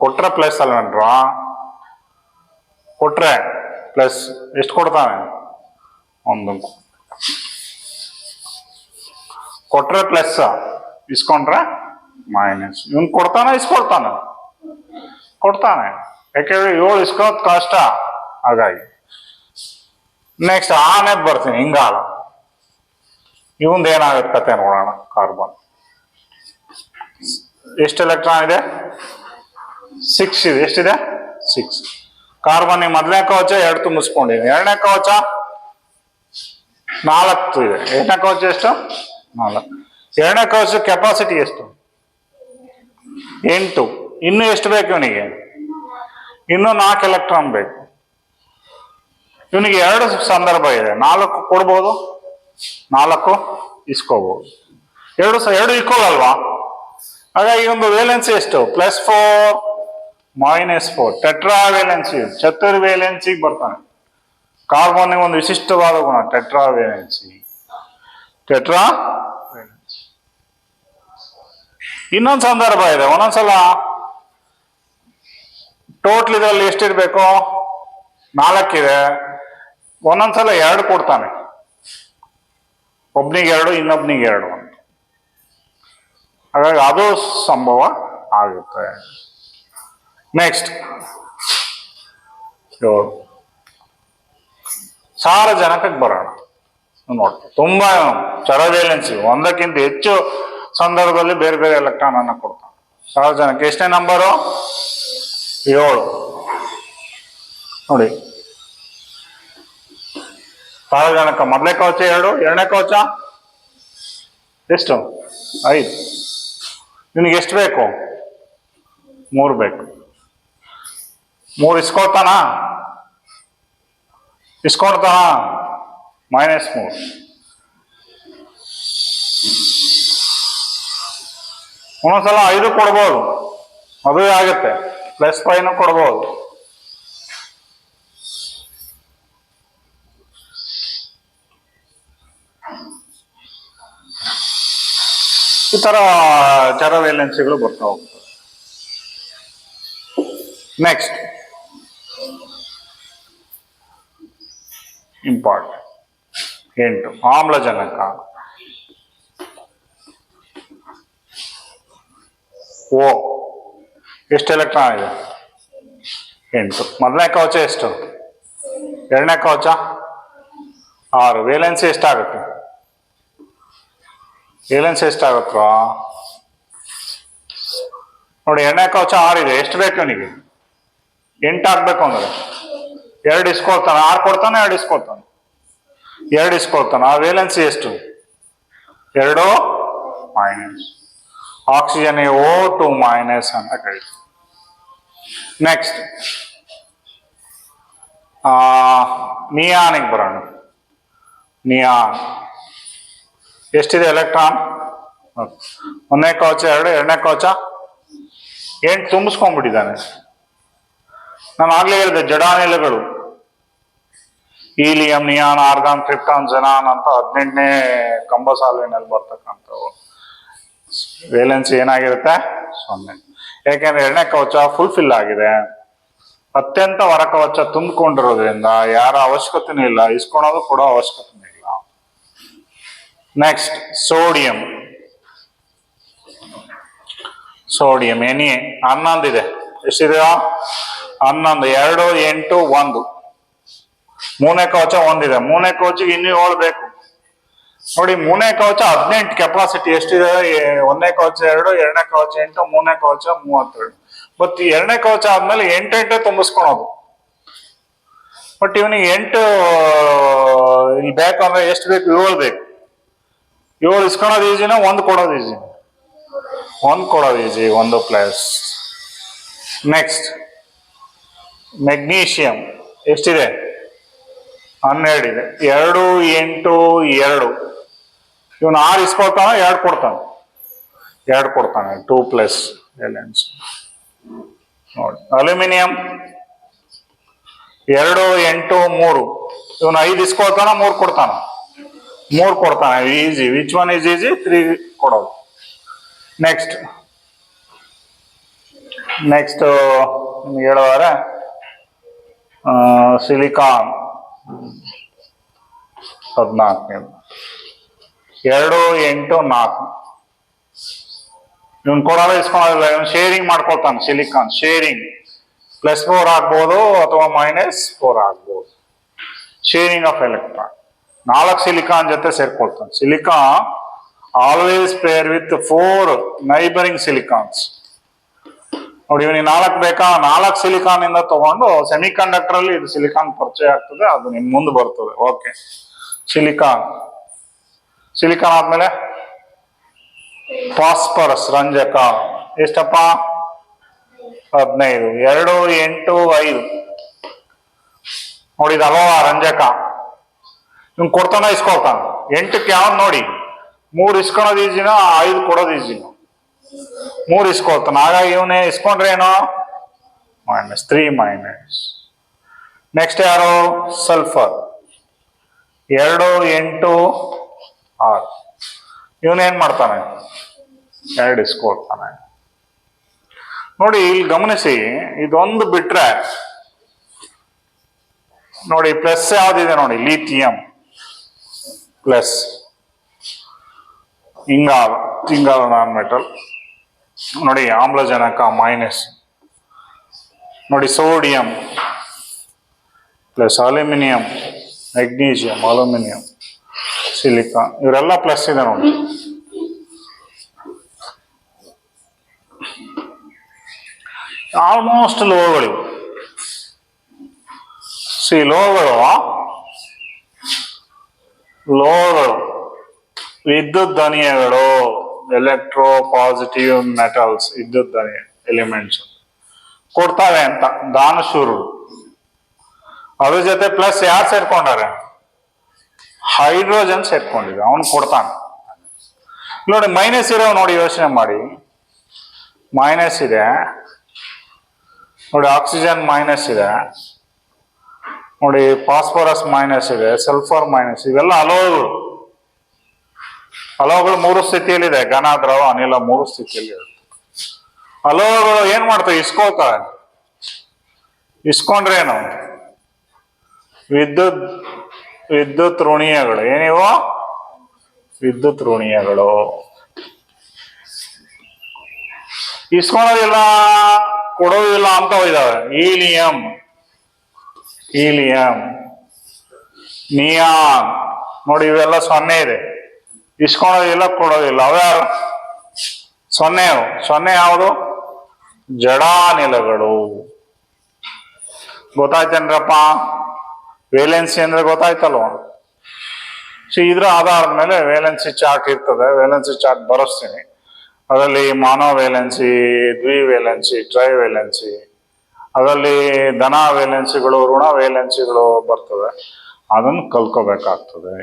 ಕೊಟ್ರೆ ಪ್ಲಸ್ ಅಲ್ವೇನ್ರ? ಕೊಟ್ರೆ ಪ್ಲಸ್. ಎಷ್ಟು ಕೊಡ್ತಾನೆ? 1. ಕೊಟ್ರೆ ಪ್ಲಸ್, ಇಸ್ಕೊಂಡ್ರೆ ಮೈನಸ್. ಇವನ್ ಕೊಡ್ತಾನೆ, ಇಸ್ಕೊಳ್ತಾನೆ? ಕೊಡ್ತಾನೆ. ಯಾಕೆಂದ್ರೆ 7 ಇಸ್ಕೊಳ್ಳೋದು ಕಷ್ಟ. ಹಾಗಾಗಿ ನೆಕ್ಸ್ಟ್ ಆನೇದ್ ಬರ್ತೀನಿ, ಹಿಂಗಾಲ. ಇವಂದ ಏನಾಗುತ್ತೆ ಕತೆ ನೋಡೋಣ. ಕಾರ್ಬನ್ ಎಷ್ಟು ಎಲೆಕ್ಟ್ರಾನ್ ಇದೆ? 6 ಇದೆ. ಎಷ್ಟಿದೆ? 6. ಕಾರ್ಬನ್ ಮೊದಲನೇ ಕವಚ 2 ತುಂಬಿಸ್ಕೊಂಡಿದೆ. ಎರಡನೇ ಕವಚ 4 ಇದೆ. ಎರಡನೇ ಕವಚ ಎಷ್ಟು? 4. ಎರಡನೇ ಕವಚ ಕೆಪಾಸಿಟಿ ಎಷ್ಟು? 8. ಇನ್ನು ಎಷ್ಟು ಬೇಕು ಇವನಿಗೆ? ಇನ್ನು 4 ಎಲೆಕ್ಟ್ರಾನ್ ಬೇಕು. ಇವನಿಗೆ 2 ಸಂದರ್ಭ ಇದೆ. 4 ಕೊಡ್ಬೋದು, 4 ಇಸ್ಕೋಬಹುದು. 2 ಇಕ್ವಲ್ ಹಾಗಾಗಿ ಒಂದು ವೇಲೆನ್ಸಿ ಎಷ್ಟು? +4 -4. ಟೆಟ್ರಾ ವೇಲೆನ್ಸಿ, ಚತುರ್ವೇಲೆನ್ಸಿಗೆ ಬರ್ತಾನೆ. ಕಾರ್ಬನ್ ಒಂದು ವಿಶಿಷ್ಟವಾದ ಗುಣ ಟೆಟ್ರಾ ವೇಲೆನ್ಸಿ. ಇನ್ನೊಂದು ಸಂದರ್ಭ ಇದೆ. ಒಂದೊಂದ್ಸಲ ಟೋಟಲ್ ಇದರಲ್ಲಿ ಎಷ್ಟಿರ್ಬೇಕು? 4 ಇದೆ. ಒಂದೊಂದ್ಸಲ 2 ಕೊಡ್ತಾನೆ, ಒಬ್ನಿಗೆ 2 ಇನ್ನೊಬ್ನಿಗೆ 2 ಅಂತ. ಹಾಗಾಗಿ ಅದು ಸಂಭವ ಆಗುತ್ತೆ. ನೆಕ್ಸ್ಟ್ 7 ಸಾರಜನಕಕ್ಕೆ ಬರೋಣ. ನೋಡಿ, ತುಂಬಾ ಚರವೇಲೆನ್ಸಿ ಒಂದಕ್ಕಿಂತ ಹೆಚ್ಚು ಸಂದರ್ಭದಲ್ಲಿ ಬೇರೆ ಬೇರೆ ಎಲೆಕ್ಟ್ರಾನ್ ಅನ್ನ ಕೊಡ್ತಾನೆ. ಸಾರಜನಕ ಎಷ್ಟನೇ ನಂಬರು? 7. ನೋಡಿ, ಸಾರಜನಕ ಮೊದಲನೇ ಕವಚ 2, ಎರಡನೇ ಕವಚ ಎಷ್ಟು? 5. ನಿನಗೆ ಎಷ್ಟು ಬೇಕು? 3 ಬೇಕು. 3 ಇಸ್ಕೊಳ್ತಾನ? ಇಸ್ಕೊಳ್ತಾನ? -3. ಒಂದೊಂದ್ಸಲ 5 ಕೊಡ್ಬೋದು, ಮದುವೆ ಆಗುತ್ತೆ. +5 ಕೊಡ್ಬೋದು. ಈ ತರ ಚರವೇಲೆನ್ಸಿಗಳು ಬರ್ತಾ ಹೋಗ್ತವೆ. ನೆಕ್ಸ್ಟ್ ಇಂಪಾರ್ಟೆಂಟ್ 8 ಆಮ್ಲಜನಕ. ಓ ಎಷ್ಟು ಎಲೆಕ್ಟ್ರಾನ್ ಇದೆ? 8. ಮೊದಲನೇ ಕವಚ ಎಷ್ಟು? ಎರಡನೇ ಕವಚ 6. ವೇಲೆನ್ಸಿ ಎಷ್ಟಾಗುತ್ತೆ? ವೇಲೆನ್ಸಿ ಎಷ್ಟಾಗುತ್ತೋ ನೋಡಿ. ಎರಡನೇ ಕವಚ 6 ಇದೆ. ಎಷ್ಟು ಬೇಕು ಅವನಿಗೆ? 8 ಆಗ್ಬೇಕು ಅಂದ್ರೆ 2 ಇಸ್ಕೊಳ್ತಾನೆ. 6 ಕೊಡ್ತಾನೆ, 2 ಇಸ್ಕೊಳ್ತಾನೆ. 2 ಇಸ್ಕೊಳ್ತಾನೆ. ಆ ವೇಲೆನ್ಸಿ ಎಷ್ಟು? 2 ಮೈನಸ್. ಆಕ್ಸಿಜನ್ O2 ಮೈನಸ್ ಅಂತ ಕರೀತೀವಿ. ನೆಕ್ಸ್ಟ್ ನಿಯಾನಿಗೆ ಬರೋಣ. ನಿಯಾನ್ ಎಷ್ಟಿದೆ ಎಲೆಕ್ಟ್ರಾನ್? ಒಂದನೇ ಕವಚ 2, ಎರಡನೇ ಕವಚ 8 ತುಂಬಿಸ್ಕೊಂಡ್ಬಿಟ್ಟಿದ್ದಾನೆ. ನಾನು ಆಗ್ಲೇ ಹೇಳಿದೆ ಜಡಾನಿಲಗಳು helium, neon, argon, krypton, xenon ಅಂತ 18ನೇ ಕಂಬ ಸಾಲಿನಲ್ಲಿ ಬರ್ತಕ್ಕಂಥವು. ವೇಲೆನ್ಸಿ ಏನಾಗಿರುತ್ತೆ? 0. ಯಾಕೆಂದ್ರೆ ಎರಡನೇ ಕವಚ ಫುಲ್ಫಿಲ್ ಆಗಿದೆ. ಅತ್ಯಂತ ಹೊರ ಕವಚ ತುಂಬಿಕೊಂಡಿರೋದ್ರಿಂದ ಯಾರ ಅವಶ್ಯಕತೆನೂ ಇಲ್ಲ, ಇಸ್ಕೊಳೋದು ಕೊಡೋ ಅವಶ್ಯಕತೆನೂ ಇಲ್ಲ. Next sodium. ಸೋಡಿಯಂ Na 11 ಇದೆ. ಎಷ್ಟಿದೆಯೋ? 11. 2, 8, 1. ಮೂರನೇ ಕವಚ 1 ಇದೆ. ಮೂರನೇ ಕವಚಿಗೆ ಇನ್ನೂ 7 ಬೇಕು. ನೋಡಿ, ಮೂರನೇ ಕವಚ 18 ಕೆಪಾಸಿಟಿ ಎಷ್ಟಿದೆ? ಒಂದನೇ ಕವಚ 2, ಎರಡನೇ ಕವಚ 8, ಮೂರನೇ ಕವಚ 32. ಬಟ್ ಎರಡನೇ ಕವಚ ಆದ್ಮೇಲೆ 8 ತುಂಬಿಸ್ಕೊಳೋದು. ಬಟ್ ಇವನಿಗೆ 8 ಇಲ್ಲಿ ಬೇಕಂದ್ರೆ ಎಷ್ಟು ಬೇಕು? 7 ಬೇಕು. 7 ಇಸ್ಕೊಳೋದು ಈಜಿನ 1 ಕೊಡೋದು ಈಜಿನ? 1 ಕೊಡೋದು ಈಜಿ. 1 ಪ್ಲಸ್. ನೆಕ್ಸ್ಟ್ ಮೆಗ್ನೀಷಿಯಂ ಎಷ್ಟಿದೆ? 12 ಇದೆ. 2, 8, 2. ಇವನು 6 ಇಸ್ಕೊಳ್ತಾನ, 2 ಕೊಡ್ತಾನೆ. 2 ಕೊಡ್ತಾನೆ. 2 ಪ್ಲಸ್ ವೇಲೆನ್ಸ್. ನೋಡಿ, ಅಲ್ಯೂಮಿನಿಯಂ 2, 8, 3. ಇವನು 5 ಇಸ್ಕೊಳ್ತಾನ, 3 ಕೊಡ್ತಾನ. 3 ಕೊಡ್ತಾನೆ. Easy. Which one is easy? 3 ಕೊಡೋದು. ನೆಕ್ಸ್ಟ್ ನಿಮ್ಗೆ ಹೇಳುವಾರೆ ಸಿಲಿಕಾನ್ 14. 2, 8, 4. ಇವನ್ ಕೊಡೋಲ್ಲ, ಇಸ್ಕೊಳ್ಳೋದಿಲ್ಲ. ಇವನು ಶೇರಿಂಗ್ ಮಾಡ್ಕೊಳ್ತಾನೆ. ಸಿಲಿಕಾನ್ ಶೇರಿಂಗ್ +4 ಆಗ್ಬೋದು ಅಥವಾ -4 ಆಗ್ಬೋದು. Sharing of electron. 4 ಸಿಲಿಕಾನ್ ಜೊತೆ ಸೇರ್ಕೊಳ್ತಾನೆ. Silicon always pair with 4 neighbouring silicons. ನೋಡಿ, ಇವನಿಗೆ 4 ಬೇಕಾ? 4 ಸಿಲಿಕಾನ್ ಇಂದ ತಗೊಂಡು ಸೆಮಿ ಕಂಡಕ್ಟರ್ ಅಲ್ಲಿ ಇದು ಸಿಲಿಕಾನ್ ಪರಿಚಯ ಆಗ್ತದೆ. ಅದು ನಿಮ್ ಮುಂದೆ ಬರ್ತದೆ. ಓಕೆ, ಸಿಲಿಕಾನ್ ಆದ್ಮೇಲೆ ಫಾಸ್ಫರಸ್ ರಂಜಕ ಎಷ್ಟಪ್ಪ? 15. 2, 8, 5. ನೋಡಿ, ಇದಲ್ವಾ ರಂಜಕ. ಇವ್ನು ಕೊಡ್ತಾನ, ಇಸ್ಕೊಳ್ತಾನ. 8ಕ್ಕೆ ಯಾವ್ದು ನೋಡಿ? 3 ಇಸ್ಕೊಳೋದು ಈಜಿನ, 5 ಕೊಡೋದು ಈಜಿನ? 3 ಇಸ್ಕೊಳ್ತಾನ. ಹಾಗಾಗಿ ಇವನೇ ಇಸ್ಕೊಂಡ್ರೆ ಏನೋ? -3 ಮೈನಸ್. ನೆಕ್ಸ್ಟ್ ಯಾರು? ಸಲ್ಫರ್ 2, 8, 6. ಇವನೇನ್ ಮಾಡ್ತಾನೆ? 2 ಇಸ್ಕೊಳ್ತಾನೆ. ನೋಡಿ ಇಲ್ಲಿ ಗಮನಿಸಿ, ಇದೊಂದು ಬಿಟ್ರೆ ನೋಡಿ ಪ್ಲಸ್ ಯಾವ್ದಿದೆ ನೋಡಿ, ಲಿಥಿಯಂ ಪ್ಲಸ್, ಇಂಗಾಲ ನಾನ್ ಮೆಟಲ್ ನೋಡಿ, ಆಮ್ಲಜನಕ ಮೈನಸ್ ನೋಡಿ, sodium plus, aluminium, magnesium, aluminium, silicon ಇವರೆಲ್ಲ ಪ್ಲಸ್ ಇದೆ ನೋಡಿ. ಆಲ್ಮೋಸ್ಟ್ ಲೋಹಗಳು. ಲೋಹಗಳು ವಿದ್ಯುತ್ ಧನಿಯಗಳು, ಎಲೆಕ್ಟ್ರೋ ಪಾಸಿಟಿವ್ ಮೆಟಲ್ಸ್, ವಿದ್ಯುತ್ ಧನಿಯ ಎಲಿಮೆಂಟ್ಸ್ ಕೊಡ್ತಾವೆ ಅಂತ ದಾನಶೂರು. ಅದ್ರ ಜೊತೆ ಪ್ಲಸ್ ಯಾರು ಸೇರ್ಕೊಂಡಾರೆ, ಹೈಡ್ರೋಜನ್ ಸೇರ್ಕೊಂಡಿದೆ, ಅವನು ಕೊಡ್ತಾನೆ. ನೋಡಿ ಮೈನಸ್ ಇರೋ ನೋಡಿ, ಯೋಚನೆ ಮಾಡಿ, ಮೈನಸ್ ಇದೆ ನೋಡಿ, ಆಕ್ಸಿಜನ್ ಮೈನಸ್ ಇದೆ ನೋಡಿ, ಫಾಸ್ಫರಸ್ ಮೈನಸ್ ಇದೆ, ಸಲ್ಫರ್ ಮೈನಸ್, ಇವೆಲ್ಲ ಅಲೋಹಗಳು. ಅಲೋಹಗಳು ಮೂರು ಸ್ಥಿತಿಯಲ್ಲಿದೆ, ಘನ, ದ್ರವ, ಅನಿಲ, ಮೂರು ಸ್ಥಿತಿಯಲ್ಲಿ ಇರುತ್ತೆ. ಅಲೋಹಗಳು ಏನ್ ಮಾಡ್ತವೆ, ಇಸ್ಕೊಳ್ತವೆ. ಇಸ್ಕೊಂಡ್ರೇನು, ವಿದ್ಯುತ್ ಋಣೀಯಗಳು. ಏನಿವು ವಿದ್ಯುತ್ ಋಣೀಯಗಳು. ಇಸ್ಕೊಳೋದಿಲ್ಲ, ಕೊಡೋದಿಲ್ಲ ಅಂತ ಇದಾವೆ. ಹೀಲಿಯಂ, ನಿಯಾನ್ ನೋಡಿ, ಇವೆಲ್ಲ 0 ಇದೆ. ಇಸ್ಕೊಳೋದಿಲ್ಲ, ಕೊಡೋದಿಲ್ಲ. ಅವ್ಯಾರು 0 ಯಾವುದು, ಜಡಾನಿಲಗಳು. ಗೊತ್ತಾಯ್ತೇನ್ರಪ್ಪ, ವೇಲೆನ್ಸಿ ಅಂದ್ರೆ ಗೊತ್ತಾಯ್ತಲ್ವ. ಇದ್ರ ಆಧಾರದ ಮೇಲೆ ವೇಲೆನ್ಸಿ ಚಾರ್ಟ್ ಇರ್ತದೆ, ವೇಲೆನ್ಸಿ ಚಾರ್ಟ್ ಬರೆಸ್ತೀನಿ. ಅದರಲ್ಲಿ ಮಾನೋವೇಲೆನ್ಸಿ, ದ್ವಿವೇಲೆನ್ಸಿ, ಟ್ರೈವೇಲೆನ್ಸಿ, ಅದರಲ್ಲಿ ಧನ ವೇಲೆನ್ಸಿಗಳು, ಋಣ ವೇಲೆನ್ಸಿಗಳು ಬರ್ತವೆ. ಅದನ್ನು ಕಲ್ಕೋಬೇಕಾಗ್ತದೆ.